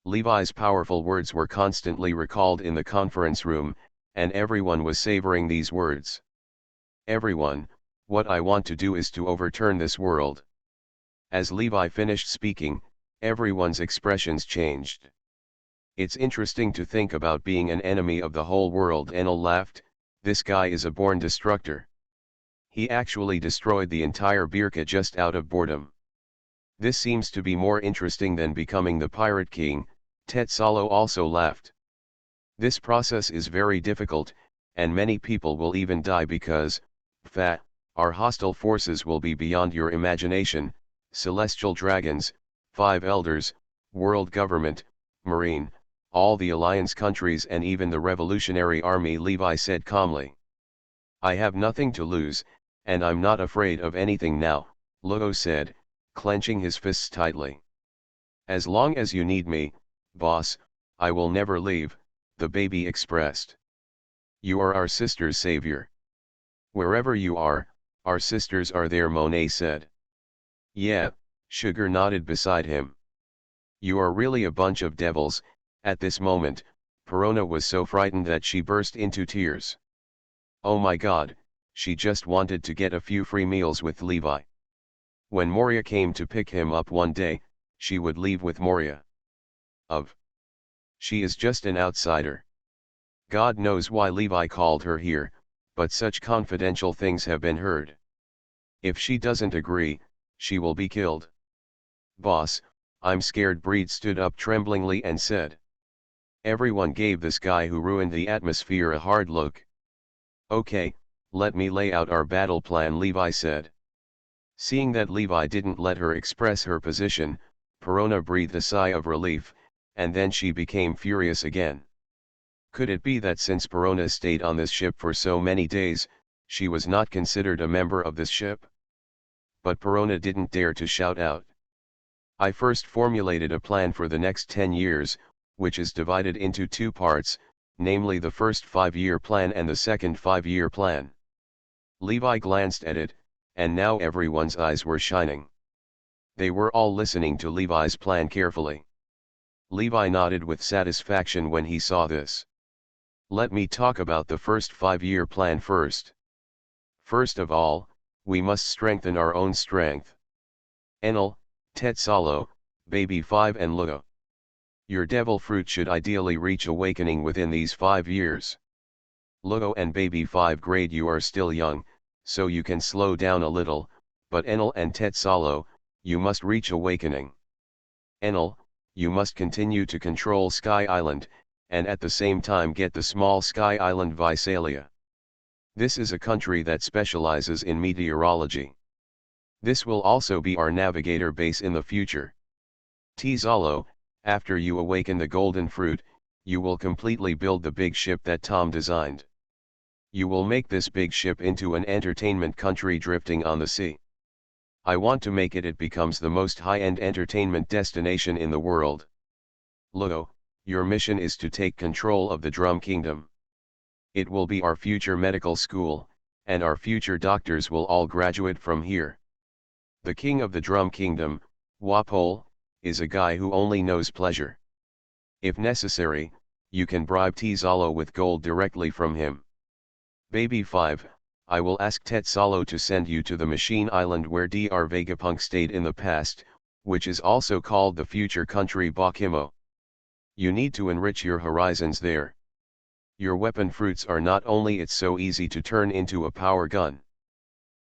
Levi's powerful words were constantly recalled in the conference room, and everyone was savoring these words. "Everyone, what I want to do is to overturn this world." As Levi finished speaking, everyone's expressions changed. "It's interesting to think about being an enemy of the whole world." Enel laughed. "This guy is a born destructor. He actually destroyed the entire Birka just out of boredom. This seems to be more interesting than becoming the pirate king." Tetsalo also laughed. "This process is very difficult, and many people will even die because, our hostile forces will be beyond your imagination: celestial dragons, 5 elders, world government, marine, all the alliance countries and even the revolutionary army," Levi said calmly. "I have nothing to lose, and I'm not afraid of anything now," Lugo said, clenching his fists tightly. "As long as you need me, boss, I will never leave," the baby expressed. "You are our sister's savior. Wherever you are, our sisters are there," Monet said. "Yeah," Sugar nodded beside him. "You are really a bunch of devils." At this moment, Perona was so frightened that she burst into tears. Oh my God, she just wanted to get a few free meals with Levi. When Moria came to pick him up one day, she would leave with Moria. She is just an outsider. God knows why Levi called her here, but such confidential things have been heard. If she doesn't agree, she will be killed. "Boss, I'm scared." Breed stood up tremblingly and said. Everyone gave this guy who ruined the atmosphere a hard look. "Okay, let me lay out our battle plan," Levi said. Seeing that Levi didn't let her express her position, Perona breathed a sigh of relief, and then she became furious again. Could it be that since Perona stayed on this ship for so many days, she was not considered a member of this ship? But Perona didn't dare to shout out. "I first formulated a plan for the next 10 years, which is divided into 2 parts, namely the first 5-year plan and the second 5-year plan." Levi glanced at it, and now everyone's eyes were shining. They were all listening to Levi's plan carefully. Levi nodded with satisfaction when he saw this. "Let me talk about the first 5-year plan first. First of all, we must strengthen our own strength. Enel, Tetsalo, Baby 5 and Lugo. Your devil fruit should ideally reach awakening within these 5 years. Lugo and Baby 5 grade, you are still young, so you can slow down a little, but Enel and Tetsalo, you must reach awakening. Enel, you must continue to control Sky Island, and at the same time get the small Sky Island Visalia. This is a country that specializes in meteorology. This will also be our navigator base in the future. Tzalo, after you awaken the golden fruit, you will completely build the big ship that Tom designed. You will make this big ship into an entertainment country drifting on the sea. I want to make it becomes the most high-end entertainment destination in the world. Lugo, your mission is to take control of the Drum Kingdom. It will be our future medical school, and our future doctors will all graduate from here. The king of the Drum Kingdom, Wapol, is a guy who only knows pleasure. If necessary, you can bribe Tzalo with gold directly from him. Baby 5, I will ask Tetsalo to send you to the Machine Island where Dr. Vegapunk stayed in the past, which is also called the future country Bakimo. You need to enrich your horizons there. Your weapon fruits are not only it's so easy to turn into a power gun.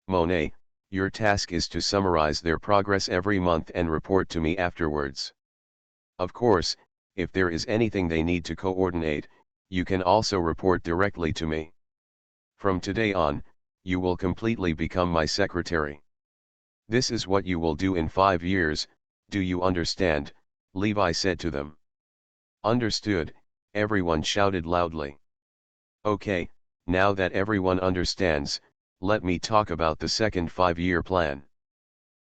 Monet, your task is to summarize their progress every month and report to me afterwards. Of course, if there is anything they need to coordinate, you can also report directly to me. From today on, you will completely become my secretary. This is what you will do in 5 years, do you understand?" Levi said to them. "Understood," Everyone shouted loudly. Okay, now that everyone understands, let me talk about the second 5-year plan.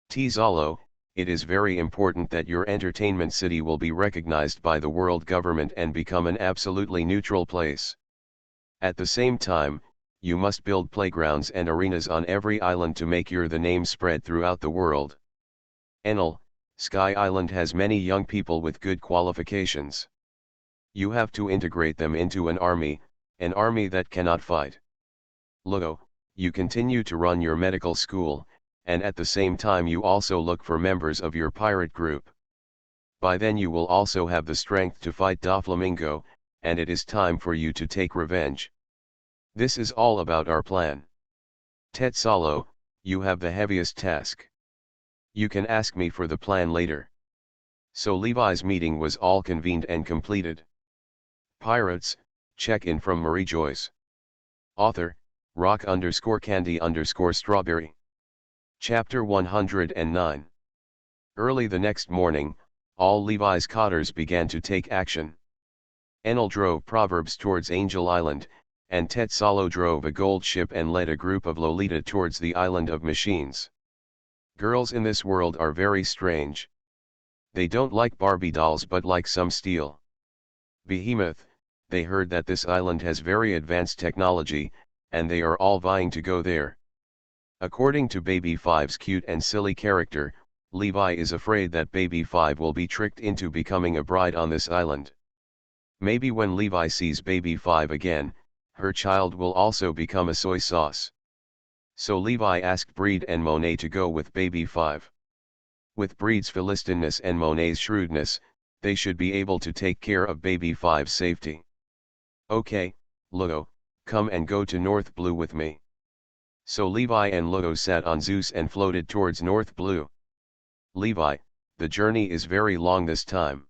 Tzalo, it is very important that your entertainment city will be recognized by the world government and become an absolutely neutral place. At the same time, you must build playgrounds and arenas on every island to make your the name spread throughout the world. Enel, Sky Island has many young people with good qualifications. You have to integrate them into an army that cannot fight. Lugo, you continue to run your medical school, and at the same time you also look for members of your pirate group. By then you will also have the strength to fight Doflamingo, and it is time for you to take revenge. This is all about our plan. Tetsalo, you have the heaviest task. You can ask me for the plan later. So Levi's meeting was all convened and completed. Pirates, check-in from Mariejois. Author, rock_candy_strawberry. Chapter 109. Early the next morning, all Levi's cotters began to take action. Enel drove Proverbs towards Angel Island, and Tetsalo drove a gold ship and led a group of Lolita towards the island of machines. Girls in this world are very strange. They don't like Barbie dolls but like some steel. Behemoth, they heard that this island has very advanced technology, and they are all vying to go there. According to Baby 5's cute and silly character, Levi is afraid that Baby 5 will be tricked into becoming a bride on this island. Maybe when Levi sees Baby 5 again, her child will also become a soy sauce. So Levi asked Breed and Monet to go with Baby 5. With Breed's Philistinness and Monet's shrewdness, they should be able to take care of Baby 5's safety. Okay, Lugo, come and go to North Blue with me. So Levi and Lugo sat on Zeus and floated towards North Blue. Levi, the journey is very long this time.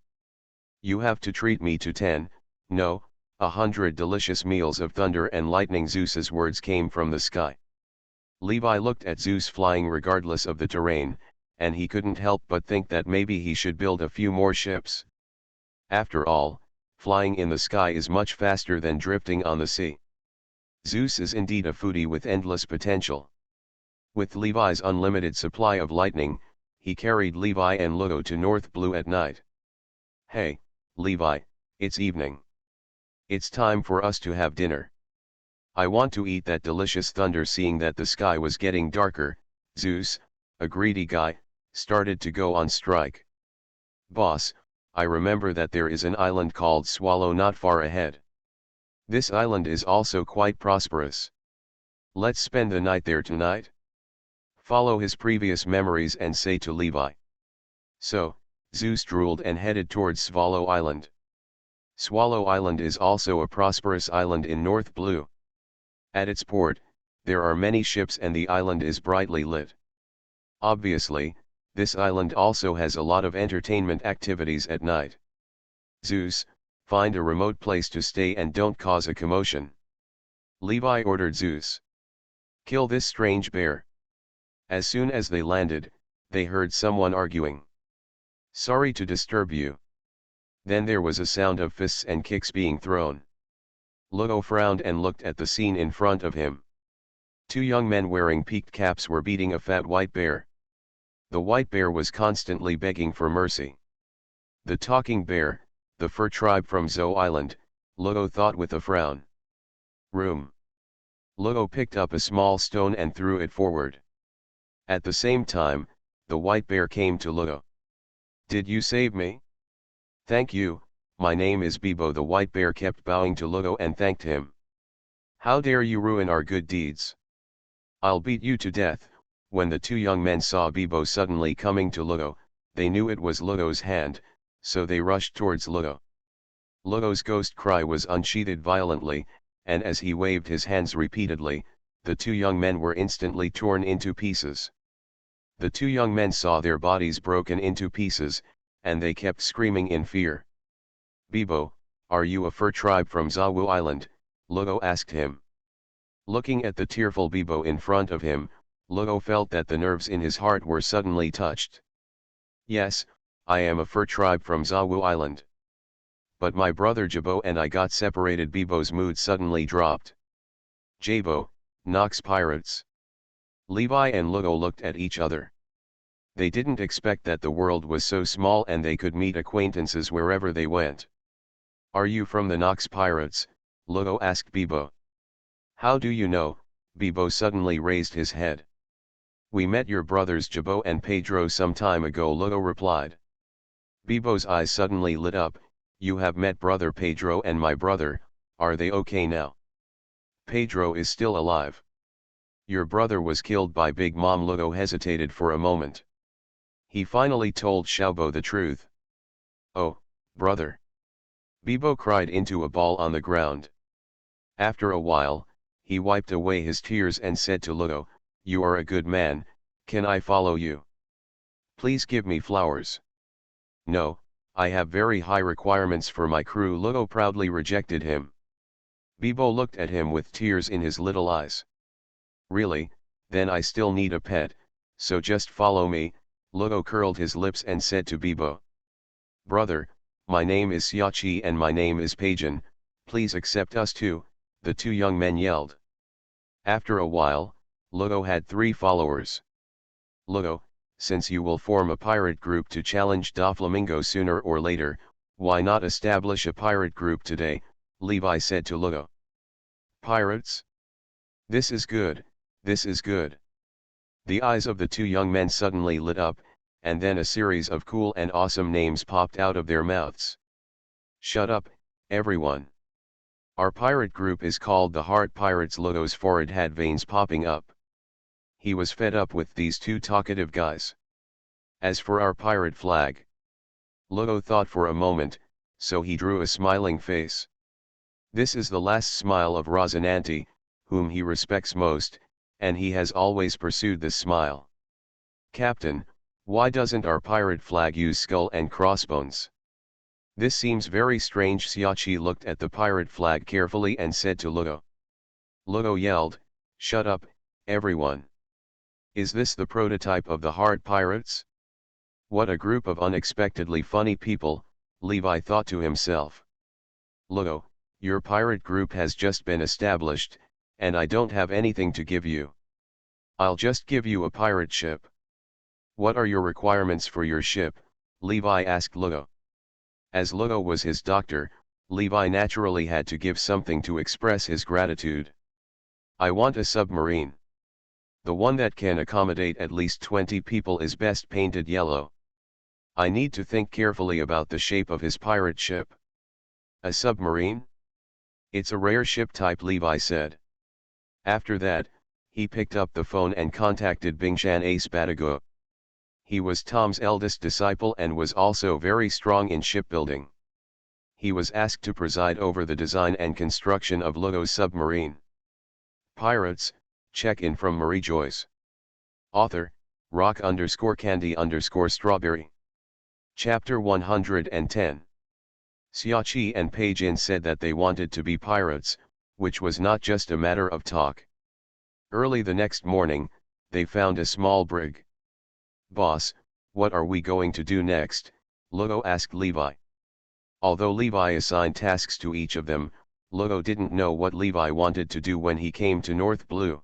You have to treat me to 10, no, 100 delicious meals of thunder and lightning. Zeus's words came from the sky. Levi looked at Zeus flying regardless of the terrain, and he couldn't help but think that maybe he should build a few more ships. After all, flying in the sky is much faster than drifting on the sea. Zeus is indeed a foodie with endless potential. With Levi's unlimited supply of lightning, he carried Levi and Lugo to North Blue at night. Hey, Levi, it's evening. It's time for us to have dinner. I want to eat that delicious thunder. Seeing that the sky was getting darker, Zeus, a greedy guy, started to go on strike. Boss, I remember that there is an island called Swallow not far ahead. This island is also quite prosperous. Let's spend the night there tonight. Follow his previous memories and say to Levi. So, Zeus drooled and headed towards Swallow Island. Swallow Island is also a prosperous island in North Blue. At its port, there are many ships and the island is brightly lit. Obviously, this island also has a lot of entertainment activities at night. Zeus, find a remote place to stay and don't cause a commotion. Levi ordered Zeus. Kill this strange bear. As soon as they landed, they heard someone arguing. Sorry to disturb you. Then there was a sound of fists and kicks being thrown. Lugo frowned and looked at the scene in front of him. Two young men wearing peaked caps were beating a fat white bear. The white bear was constantly begging for mercy. The talking bear, the fur tribe from Zo Island, Lugo thought with a frown. Room. Lugo picked up a small stone and threw it forward. At the same time, the white bear came to Lugo. Did you save me? Thank you, my name is Bibo. The white bear kept bowing to Lugo and thanked him. How dare you ruin our good deeds? I'll beat you to death. When the two young men saw Bibo suddenly coming to Lugo, they knew it was Lugo's hand, so they rushed towards Lugo. Lugo's ghost cry was unsheathed violently, and as he waved his hands repeatedly, the two young men were instantly torn into pieces. The two young men saw their bodies broken into pieces, and they kept screaming in fear. Bibo, are you a fur tribe from Zawu Island? Lugo asked him. Looking at the tearful Bibo in front of him, Lugo felt that the nerves in his heart were suddenly touched. Yes, I am a fur tribe from Zawu Island. but my brother Jabo and I got separated. Bibo's mood suddenly dropped. Jabo, Nox pirates. Levi and Lugo looked at each other. They didn't expect that the world was so small and they could meet acquaintances wherever they went. Are you from the Nox pirates? Lugo asked Bibo. How do you know? Bibo suddenly raised his head. We met your brothers Jabo and Pedro some time ago, Lugo replied. Bibo's eyes suddenly lit up. You have met brother Pedro and my brother, are they okay now? Pedro is still alive. Your brother was killed by Big Mom. Lugo hesitated for a moment. He finally told Xiaobo the truth. Oh, brother! Bibo cried into a ball on the ground. After a while, he wiped away his tears and said to Lugo, you are a good man, can I follow you? Please give me flowers. No, I have very high requirements for my crew. Lugo proudly rejected him. Bibo looked at him with tears in his little eyes. Really, then I still need a pet, so just follow me. Lugo curled his lips and said to Bibo. Brother, my name is Xiaoqi and my name is Peijian, please accept us too, the two young men yelled. After a while, Lugo had 3 followers. Lugo, since you will form a pirate group to challenge Doflamingo sooner or later, why not establish a pirate group today? Levi said to Lugo. Pirates? This is good, this is good. The eyes of the 2 young men suddenly lit up, and then a series of cool and awesome names popped out of their mouths. Shut up, everyone. Our pirate group is called the Heart Pirates. Lugo's forehead had veins popping up. He was fed up with these 2 talkative guys. As for our pirate flag. Lugo thought for a moment, so he drew a smiling face. This is the last smile of Rosinante, whom he respects most, and he has always pursued this smile. Captain, why doesn't our pirate flag use skull and crossbones? This seems very strange. Xiaoqi looked at the pirate flag carefully and said to Lugo. Lugo yelled, shut up, everyone. Is this the prototype of the Heart Pirates? What a group of unexpectedly funny people, Levi thought to himself. Lugo, your pirate group has just been established, and I don't have anything to give you. I'll just give you a pirate ship. What are your requirements for your ship? Levi asked Lugo. As Lugo was his doctor, Levi naturally had to give something to express his gratitude. I want a submarine. The one that can accommodate at least 20 people is best painted yellow. I need to think carefully about the shape of his pirate ship. A submarine? It's a rare ship type, Levi said. After that, he picked up the phone and contacted Bingshan Ace Batago. He was Tom's eldest disciple and was also very strong in shipbuilding. He was asked to preside over the design and construction of Lugo's submarine. Pirates, check-in from Mariejois. Author, rock_candy_strawberry. Chapter 110. Xiaoqi and Peijian said that they wanted to be pirates, which was not just a matter of talk. Early the next morning, they found a small brig. Boss, what are we going to do next? Lugo asked Levi. Although Levi assigned tasks to each of them, Lugo didn't know what Levi wanted to do when he came to North Blue.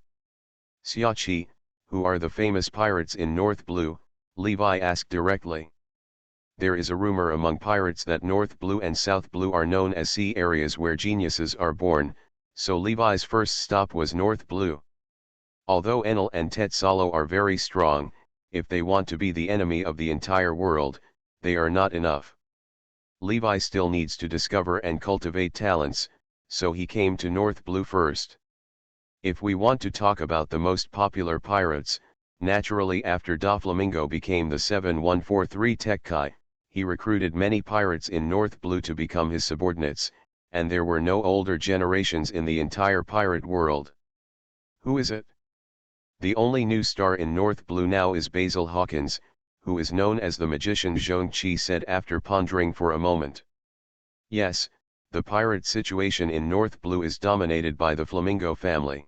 Xiaoqi, who are the famous pirates in North Blue? Levi asked directly. There is a rumor among pirates that North Blue and South Blue are known as sea areas where geniuses are born, so Levi's first stop was North Blue. Although Enel and Tetsalo are very strong, if they want to be the enemy of the entire world, they are not enough. Levi still needs to discover and cultivate talents, so he came to North Blue first. If we want to talk about the most popular pirates, naturally after Doflamingo became the 7143 Tekkai, he recruited many pirates in North Blue to become his subordinates, and there were no older generations in the entire pirate world. Who is it? The only new star in North Blue now is Basil Hawkins, who is known as the magician. Zhong Qi said after pondering for a moment. Yes, the pirate situation in North Blue is dominated by the Flamingo family.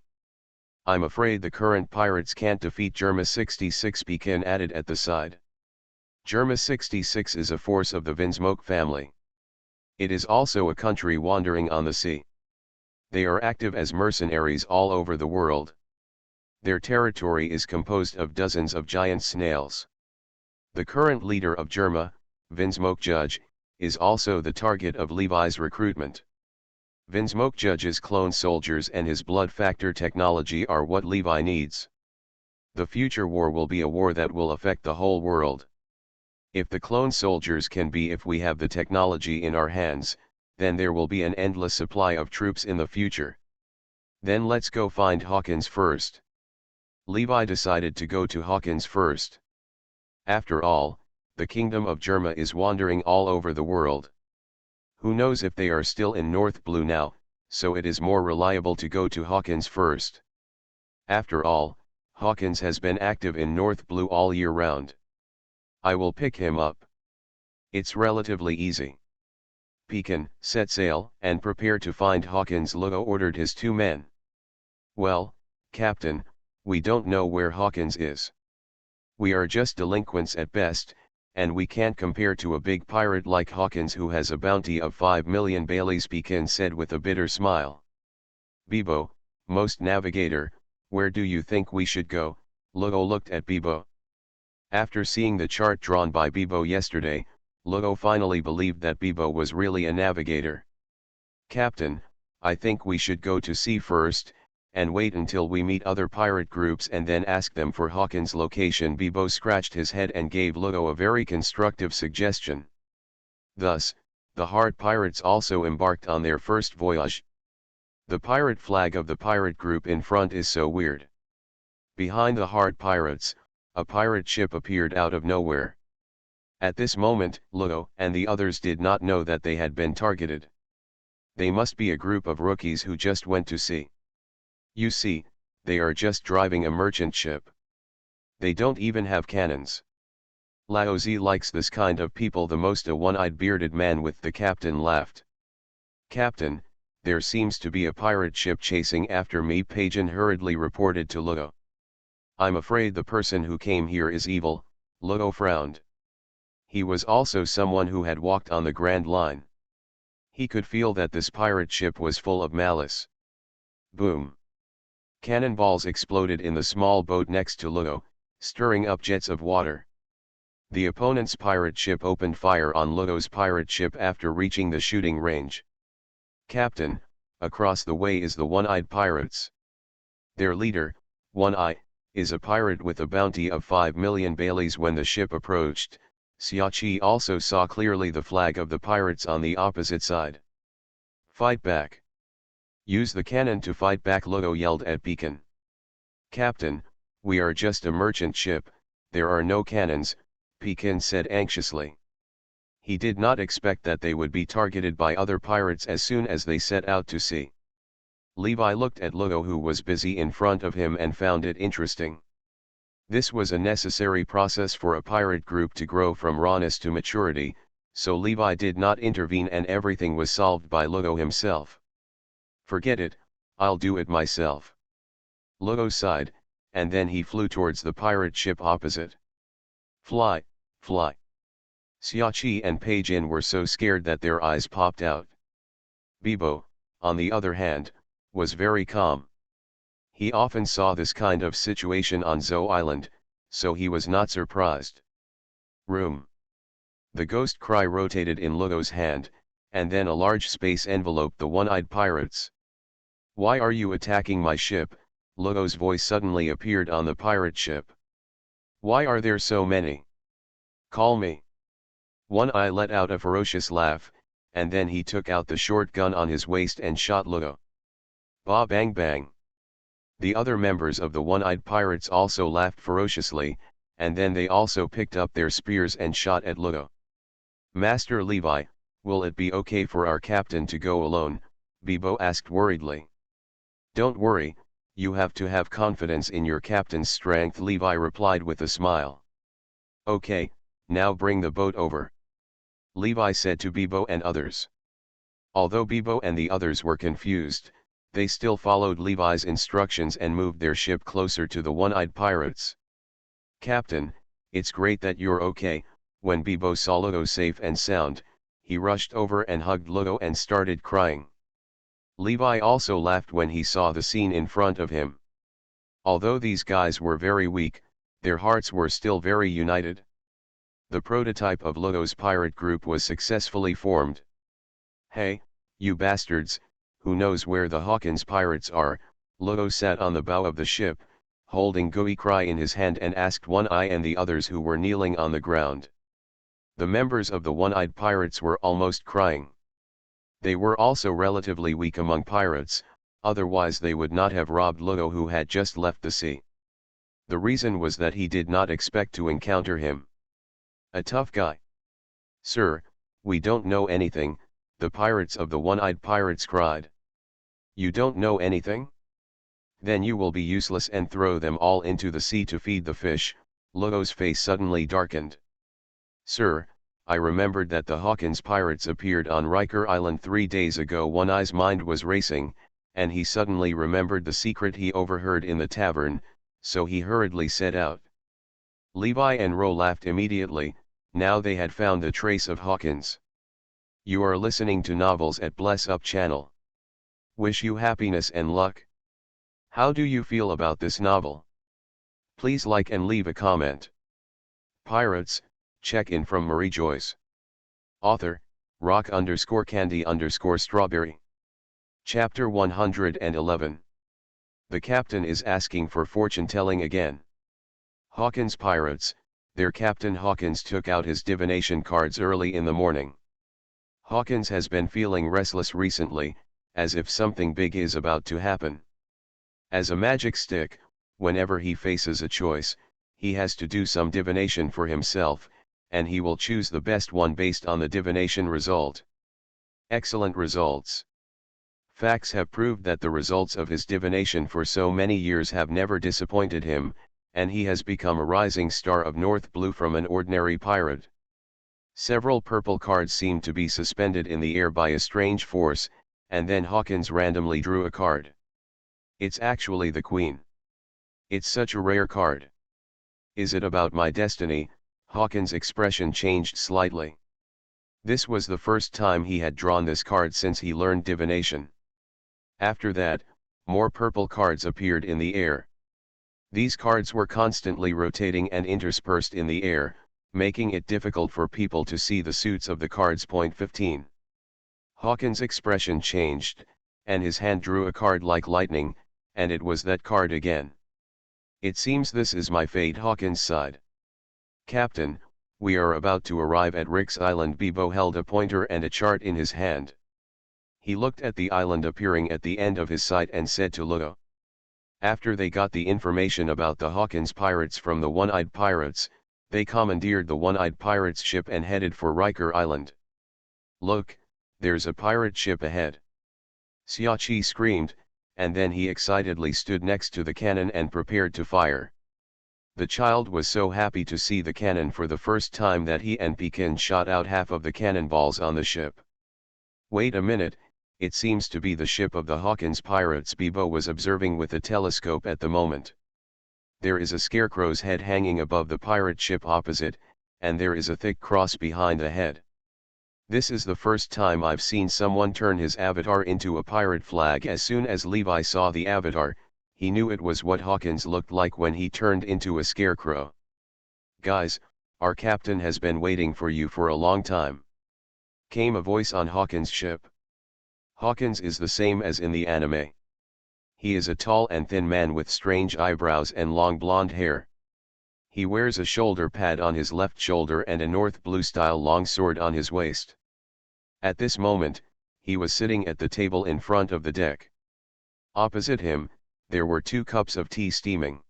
I'm afraid the current pirates can't defeat Germa 66, Pekin added at the side. Germa 66 is a force of the Vinsmoke family. It is also a country wandering on the sea. They are active as mercenaries all over the world. Their territory is composed of dozens of giant snails. The current leader of Germa, Mariejois, is also the target of Levi's recruitment. Mariejois's clone soldiers and his blood factor technology are what Levi needs. The future war will be a war that will affect the whole world. If the clone soldiers can be, if we have the technology in our hands, then there will be an endless supply of troops in the future. Then let's go find Hawkins first. Levi decided to go to Hawkins first. After all, the kingdom of Germa is wandering all over the world. Who knows if they are still in North Blue now, so it is more reliable to go to Hawkins first. After all, Hawkins has been active in North Blue all year round. I will pick him up. It's relatively easy. Pecan, set sail, and prepare to find Hawkins. Lugo ordered his 2 men. Well, Captain, we don't know where Hawkins is. We are just delinquents at best, and we can't compare to a big pirate like Hawkins who has a bounty of 5 million Baileys, Pecan said with a bitter smile. Bibo, most navigator, where do you think we should go? Lugo looked at Bibo. After seeing the chart drawn by Bibo yesterday, Lugo finally believed that Bibo was really a navigator. Captain, I think we should go to sea first, and wait until we meet other pirate groups and then ask them for Hawkins' location. Bibo scratched his head and gave Lugo a very constructive suggestion. Thus, the Hard Pirates also embarked on their first voyage. The pirate flag of the pirate group in front is so weird. Behind the Hard Pirates, a pirate ship appeared out of nowhere. At this moment, Lugo and the others did not know that they had been targeted. They must be a group of rookies who just went to sea. You see, they are just driving a merchant ship. They don't even have cannons. Laozi likes this kind of people the most. A one-eyed bearded man with the captain laughed. Captain, there seems to be a pirate ship chasing after me, Pagan hurriedly reported to Lugo. I'm afraid the person who came here is evil, Lugo frowned. He was also someone who had walked on the Grand Line. He could feel that this pirate ship was full of malice. Boom! Cannonballs exploded in the small boat next to Lugo, stirring up jets of water. The opponent's pirate ship opened fire on Lugo's pirate ship after reaching the shooting range. Captain, across the way is the One-Eyed Pirates. Their leader, One-Eye, is a pirate with a bounty of 5 million Baileys. When the ship approached, Xiaoqi also saw clearly the flag of the pirates on the opposite side. Fight back! Use the cannon to fight back, Lugo yelled at Pecan. Captain, we are just a merchant ship, there are no cannons, Pecan said anxiously. He did not expect that they would be targeted by other pirates as soon as they set out to sea. Levi looked at Lugo, who was busy in front of him, and found it interesting. This was a necessary process for a pirate group to grow from rawness to maturity, so Levi did not intervene and everything was solved by Lugo himself. Forget it, I'll do it myself. Lugo sighed, and then he flew towards the pirate ship opposite. Fly, fly. Xiaoqi and Peijin were so scared that their eyes popped out. Bibo, on the other hand, was very calm. He often saw this kind of situation on Zhou Island, so he was not surprised. Room. The ghost cry rotated in Lugo's hand, and then a large space enveloped the One-Eyed Pirates. Why are you attacking my ship? Lugo's voice suddenly appeared on the pirate ship. Why are there so many? Call me. One-Eye let out a ferocious laugh, and then he took out the short gun on his waist and shot Lugo. Ba bang bang. The other members of the One-Eyed Pirates also laughed ferociously, and then they also picked up their spears and shot at Lugo. Master Levi, will it be okay for our captain to go alone? Bibo asked worriedly. Don't worry, you have to have confidence in your captain's strength, Levi replied with a smile. Okay, now bring the boat over, Levi said to Bibo and others. Although Bibo and the others were confused, they still followed Levi's instructions and moved their ship closer to the One-Eyed Pirates. Captain, it's great that you're okay. When Bibo saw Lugo safe and sound, he rushed over and hugged Ludo and started crying. Levi also laughed when he saw the scene in front of him. Although these guys were very weak, their hearts were still very united. The prototype of Ludo's pirate group was successfully formed. "Hey, you bastards, who knows where the Hawkins pirates are?" Ludo sat on the bow of the ship, holding Gooey Cry in his hand, and asked One Eye and the others who were kneeling on the ground. The members of the One-Eyed Pirates were almost crying. They were also relatively weak among pirates, otherwise they would not have robbed Ludo, who had just left the sea. The reason was that he did not expect to encounter him. A tough guy. "Sir, we don't know anything," the pirates of the One-Eyed Pirates cried. "You don't know anything? Then you will be useless, and throw them all into the sea to feed the fish." Ludo's face suddenly darkened. "Sir, I remembered that the Hawkins pirates appeared on Riker Island 3 days ago." One Eye's mind was racing, and he suddenly remembered the secret he overheard in the tavern, so he hurriedly set out. Levi and Ro laughed immediately. Now they had found the trace of Hawkins. You are listening to Novels at Bless Up channel. Wish you happiness and luck. How do you feel about this novel? Please like and leave a comment. Pirates, check-in from Mariejois. Author, rock_candy_strawberry. Chapter 111. The captain is asking for fortune-telling again. Hawkins pirates. Their captain Hawkins took out his divination cards early in the morning. Hawkins has been feeling restless recently, as if something big is about to happen. As a magic stick, whenever he faces a choice, he has to do some divination for himself, and he will choose the best one based on the divination result. Excellent results. Facts have proved that the results of his divination for so many years have never disappointed him, and he has become a rising star of North Blue from an ordinary pirate. Several purple cards seemed to be suspended in the air by a strange force, and then Hawkins randomly drew a card. It's actually the Queen. It's such a rare card. Is it about my destiny? Hawkins' expression changed slightly. This was the first time he had drawn this card since he learned divination. After that, more purple cards appeared in the air. These cards were constantly rotating and interspersed in the air, making it difficult for people to see the suits of the cards. 15. Hawkins' expression changed, and his hand drew a card like lightning, and it was that card again. It seems this is my fate, Hawkins sighed. Captain, we are about to arrive at Rick's Island. Bebo held a pointer and a chart in his hand. He looked at the island appearing at the end of his sight and said to Ludo. After they got the information about the Hawkins pirates from the One-Eyed Pirates, they commandeered the One-Eyed Pirates ship and headed for Riker Island. Look, there's a pirate ship ahead. Xiaoqi screamed, and then he excitedly stood next to the cannon and prepared to fire. The child was so happy to see the cannon for the first time that he and Pekin shot out half of the cannonballs on the ship. Wait a minute, it seems to be the ship of the Hawkins pirates. Bebo was observing with a telescope at the moment. There is a scarecrow's head hanging above the pirate ship opposite, and there is a thick cross behind the head. This is the first time I've seen someone turn his avatar into a pirate flag. As soon as Levi saw the avatar, he knew it was what Hawkins looked like when he turned into a scarecrow. Guys, our captain has been waiting for you for a long time. Came a voice on Hawkins' ship. Hawkins is the same as in the anime. He is a tall and thin man with strange eyebrows and long blonde hair. He wears a shoulder pad on his left shoulder and a North Blue style longsword on his waist. At this moment, he was sitting at the table in front of the deck. Opposite him, there were 2 cups of tea steaming.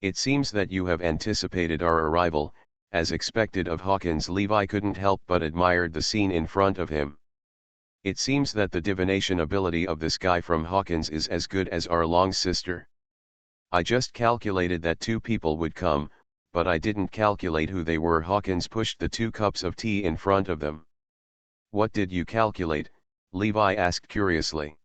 It seems that you have anticipated our arrival. As expected of Hawkins, Levi couldn't help but admired the scene in front of him. It seems that the divination ability of this guy from Hawkins is as good as our long sister. I just calculated that 2 people would come, but I didn't calculate who they were. Hawkins pushed the 2 cups of tea in front of them. What did you calculate? Levi asked curiously.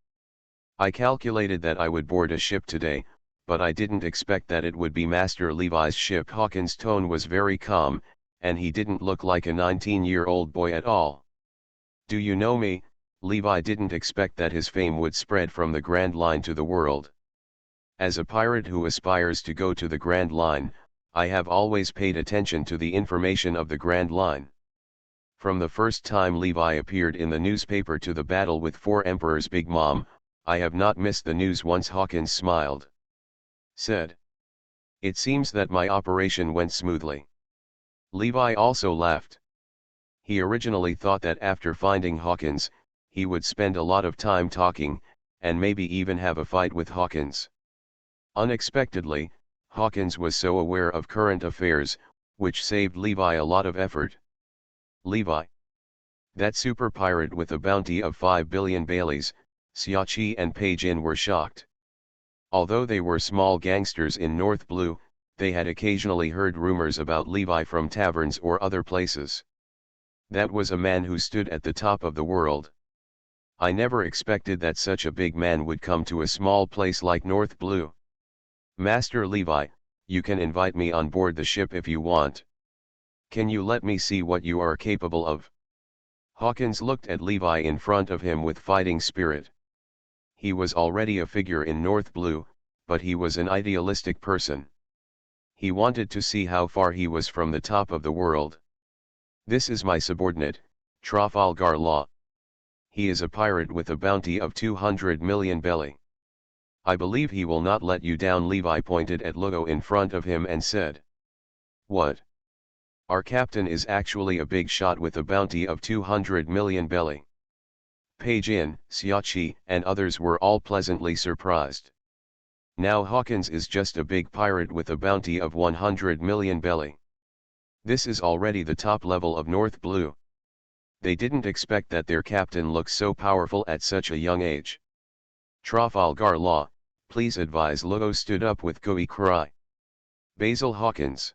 I calculated that I would board a ship today, but I didn't expect that it would be Master Levi's ship. Hawkins' tone was very calm, and he didn't look like a 19-year-old boy at all. Do you know me? Levi didn't expect that his fame would spread from the Grand Line to the world. As a pirate who aspires to go to the Grand Line, I have always paid attention to the information of the Grand Line. From the first time Levi appeared in the newspaper to the battle with 4 emperors Big Mom, I have not missed the news once. Hawkins smiled. Said. It seems that my operation went smoothly. Levi also laughed. He originally thought that after finding Hawkins, he would spend a lot of time talking, and maybe even have a fight with Hawkins. Unexpectedly, Hawkins was so aware of current affairs, which saved Levi a lot of effort. Levi. That super pirate with a bounty of 5 billion Baileys, Xiaoqi and Pei Jin were shocked. Although they were small gangsters in North Blue, they had occasionally heard rumors about Levi from taverns or other places. That was a man who stood at the top of the world. I never expected that such a big man would come to a small place like North Blue. Master Levi, you can invite me on board the ship if you want. Can you let me see what you are capable of? Hawkins looked at Levi in front of him with fighting spirit. He was already a figure in North Blue, but he was an idealistic person. He wanted to see how far he was from the top of the world. This is my subordinate, Trafalgar Law. He is a pirate with a bounty of 200 million belly. I believe he will not let you down. Levi pointed at Lugo in front of him and said. What? Our captain is actually a big shot with a bounty of 200 million belly. Pei Jin, Xiaoqi, and others were all pleasantly surprised. Now Hawkins is just a big pirate with a bounty of 100 million belly. This is already the top level of North Blue. They didn't expect that their captain looks so powerful at such a young age. Trafalgar Law, please advise. Lugo stood up with gooey cry. Basil Hawkins.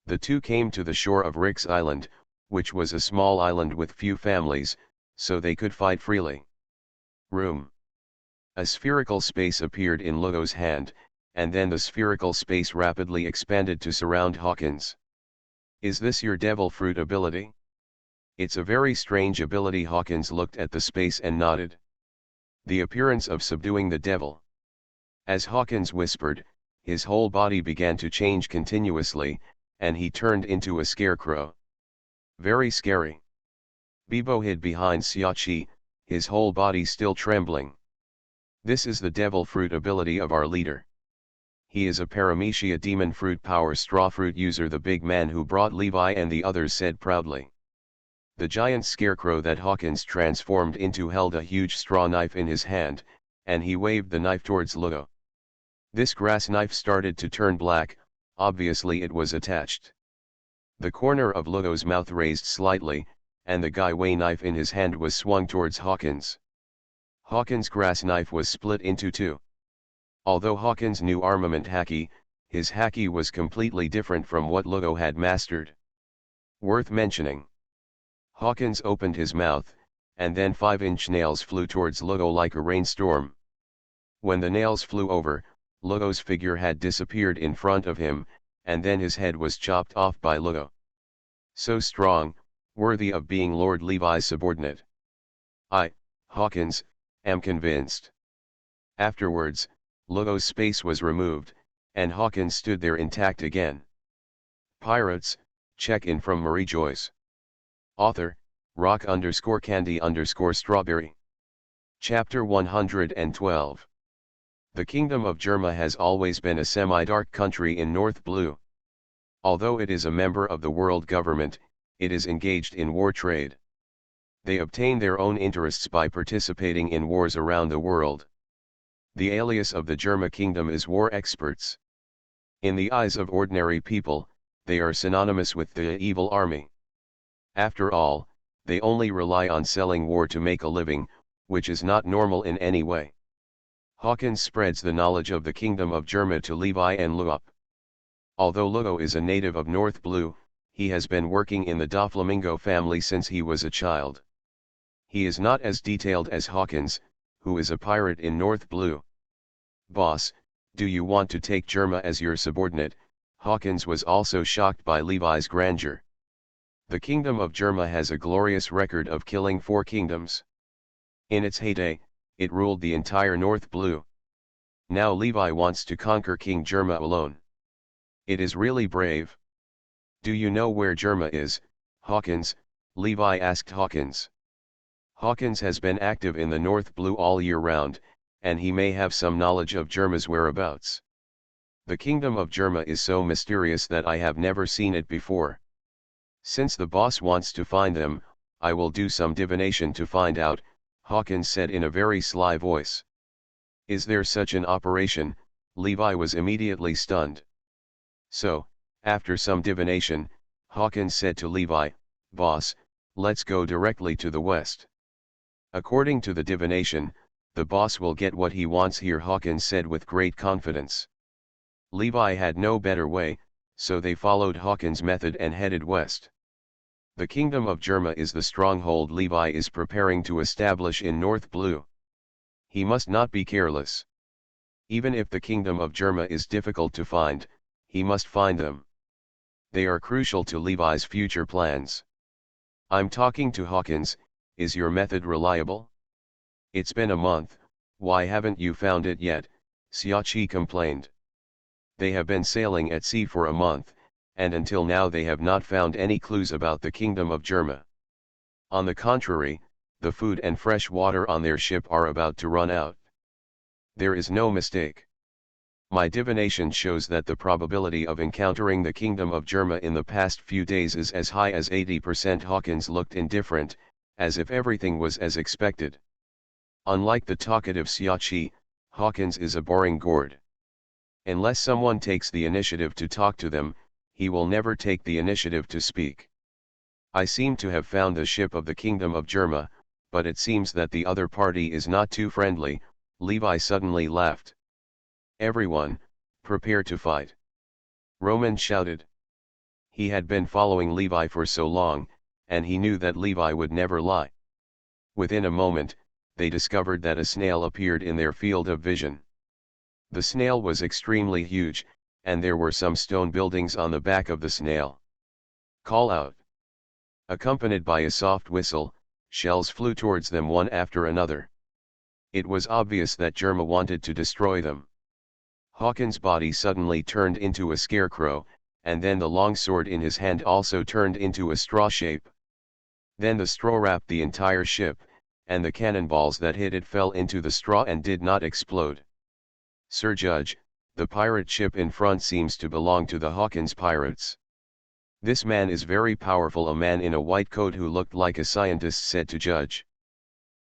The two came to the shore of Rick's Island, which was a small island with few families, so they could fight freely. Room. A spherical space appeared in Lugo's hand, and then the spherical space rapidly expanded to surround Hawkins. Is this your devil fruit ability? It's a very strange ability. Hawkins looked at the space and nodded. The appearance of subduing the devil. As Hawkins whispered, his whole body began to change continuously, and he turned into a scarecrow. Very scary. Bibo hid behind Xiaoqi, his whole body still trembling. This is the devil fruit ability of our leader. He is a Paramecia demon fruit power straw fruit user. The big man who brought Levi and the others said proudly. The giant scarecrow that Hawkins transformed into held a huge straw knife in his hand, and he waved the knife towards Lugo. This grass knife started to turn black, obviously it was attached. The corner of Lugo's mouth raised slightly, and the Gaiwei knife in his hand was swung towards Hawkins. Hawkins' grass knife was split into two. Although Hawkins knew armament haki, his haki was completely different from what Lugo had mastered. Worth mentioning. Hawkins opened his mouth, and then 5-inch nails flew towards Lugo like a rainstorm. When the nails flew over, Lugo's figure had disappeared in front of him, and then his head was chopped off by Lugo. So strong, worthy of being Lord Levi's subordinate. I, Hawkins, am convinced. Afterwards, Lugo's space was removed, and Hawkins stood there intact again. Pirates, check-in from Mariejois. Author, rock_candy_strawberry. Chapter 112. The Kingdom of Germa has always been a semi-dark country in North Blue. Although it is a member of the world government, it is engaged in war trade. They obtain their own interests by participating in wars around the world. The alias of the Germa Kingdom is war experts. In the eyes of ordinary people, they are synonymous with the evil army. After all, they only rely on selling war to make a living, which is not normal in any way. Hawkins spreads the knowledge of the Kingdom of Germa to Levi and Luop. Although Lugo is a native of North Blue, he has been working in the Doflamingo family since he was a child. He is not as detailed as Hawkins, who is a pirate in North Blue. Boss, do you want to take Germa as your subordinate? Hawkins was also shocked by Levi's grandeur. The kingdom of Germa has a glorious record of killing 4 kingdoms. In its heyday, it ruled the entire North Blue. Now Levi wants to conquer King Germa alone. It is really brave. Do you know where Germa is, Hawkins? Levi asked Hawkins. Hawkins has been active in the North Blue all year round, and he may have some knowledge of Germa's whereabouts. The kingdom of Germa is so mysterious that I have never seen it before. Since the boss wants to find them, I will do some divination to find out, Hawkins said in a very sly voice. Is there such an operation? Levi was immediately stunned. So, after some divination, Hawkins said to Levi, Boss, let's go directly to the west. According to the divination, the boss will get what he wants here, Hawkins said with great confidence. Levi had no better way, so they followed Hawkins' method and headed west. The kingdom of Germa is the stronghold Levi is preparing to establish in North Blue. He must not be careless. Even if the kingdom of Germa is difficult to find, he must find them. They are crucial to Levi's future plans. I'm talking to Hawkins, is your method reliable? It's been a month, why haven't you found it yet? Xiaoqi complained. They have been sailing at sea for a month, and until now they have not found any clues about the kingdom of Germa. On the contrary, the food and fresh water on their ship are about to run out. There is no mistake. My divination shows that the probability of encountering the kingdom of Germa in the past few days is as high as 80%. Hawkins looked indifferent, as if everything was as expected. Unlike the talkative Xiaoqi, Hawkins is a boring gourd. Unless someone takes the initiative to talk to them, he will never take the initiative to speak. I seem to have found the ship of the kingdom of Germa, but it seems that the other party is not too friendly. Levi suddenly laughed. Everyone, prepare to fight. Roman shouted. He had been following Levi for so long, and he knew that Levi would never lie. Within a moment, they discovered that a snail appeared in their field of vision. The snail was extremely huge, and there were some stone buildings on the back of the snail. Call out. Accompanied by a soft whistle, shells flew towards them one after another. It was obvious that Germa wanted to destroy them. Hawkins' body suddenly turned into a scarecrow, and then the long sword in his hand also turned into a straw shape. Then the straw wrapped the entire ship, and the cannonballs that hit it fell into the straw and did not explode. Sir Judge, the pirate ship in front seems to belong to the Hawkins pirates. This man is very powerful. A man in a white coat who looked like a scientist said to Judge.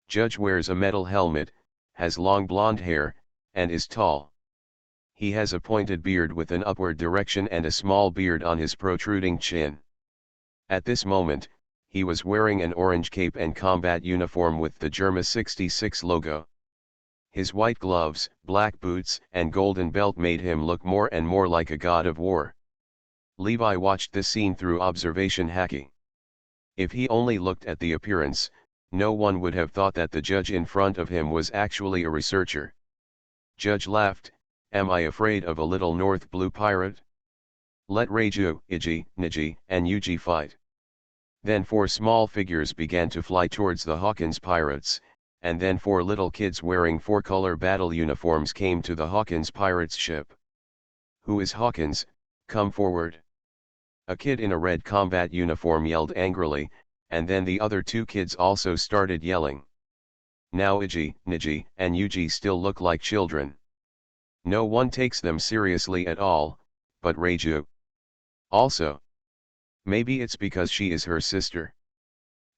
Judge wears a metal helmet, has long blonde hair, and is tall. He has a pointed beard with an upward direction and a small beard on his protruding chin. At this moment, he was wearing an orange cape and combat uniform with the Germa 66 logo. His white gloves, black boots, and golden belt made him look more and more like a god of war. Levi watched this scene through observation hacking. If he only looked at the appearance, no one would have thought that the judge in front of him was actually a researcher. Judge laughed, am I afraid of a little North Blue pirate? Let Reiju, Iji, Niji, and Yuji fight. Then 4 small figures began to fly towards the Hawkins pirates, and then 4 little kids wearing 4-color battle uniforms came to the Hawkins pirates ship. Who is Hawkins? Come forward. A kid in a red combat uniform yelled angrily, and then the other 2 kids also started yelling. Now Iji, Niji, and Yuji still look like children. No one takes them seriously at all, but Reiju. Also. Maybe it's because she is her sister.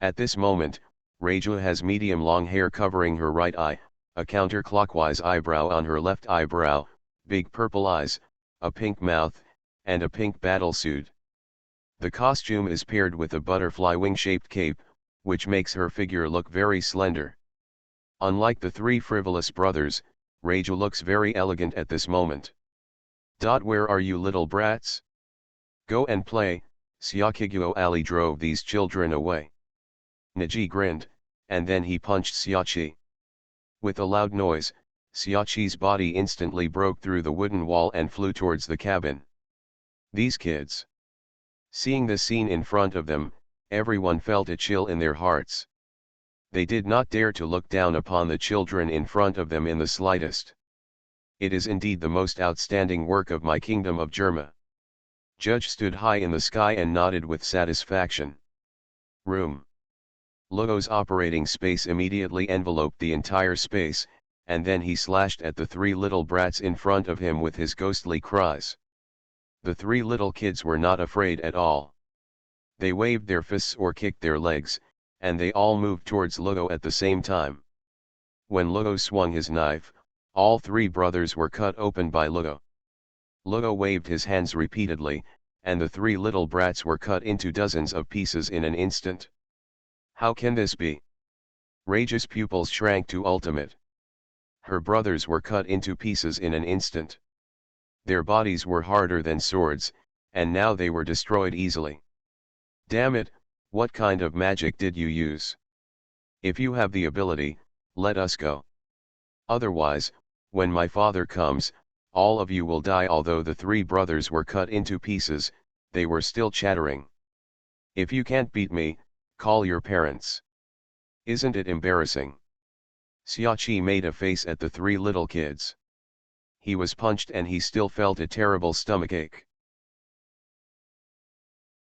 At this moment, Reiju has medium long hair covering her right eye, a counterclockwise eyebrow on her left eyebrow, big purple eyes, a pink mouth, and a pink battlesuit. The costume is paired with a butterfly wing-shaped cape, which makes her figure look very slender. Unlike the 3 frivolous brothers, Reiju looks very elegant at this moment. Where are you little brats? Go and play. Xiaoqiguo Ali drove these children away. Niji grinned, and then he punched Xiaoqi. With a loud noise, Xiaoqi's body instantly broke through the wooden wall and flew towards the cabin. These kids. Seeing this scene in front of them, Everyone felt a chill in their hearts. They did not dare to look down upon the children in front of them in the slightest. It is indeed the most outstanding work of my kingdom of Germa. Judge stood high in the sky and nodded with satisfaction. Room. Logo's operating space immediately enveloped the entire space, and then he slashed at the three little brats in front of him with his ghostly cries. The three little kids were not afraid at all. They waved their fists or kicked their legs, and they all moved towards Logo at the same time. When Logo swung his knife, all three brothers were cut open by Logo. Logo waved his hands repeatedly, and the three little brats were cut into dozens of pieces in an instant. How can this be? Rage's pupils shrank to ultimate. Her brothers were cut into pieces in an instant. Their bodies were harder than swords, and now they were destroyed easily. Damn it, what kind of magic did you use? If you have the ability, let us go. Otherwise, when my father comes, all of you will die. Although the three brothers were cut into pieces, they were still chattering. If you can't beat me, call your parents. Isn't it embarrassing? Xiaoqi made a face at the three little kids. He was punched and he still felt a terrible stomachache.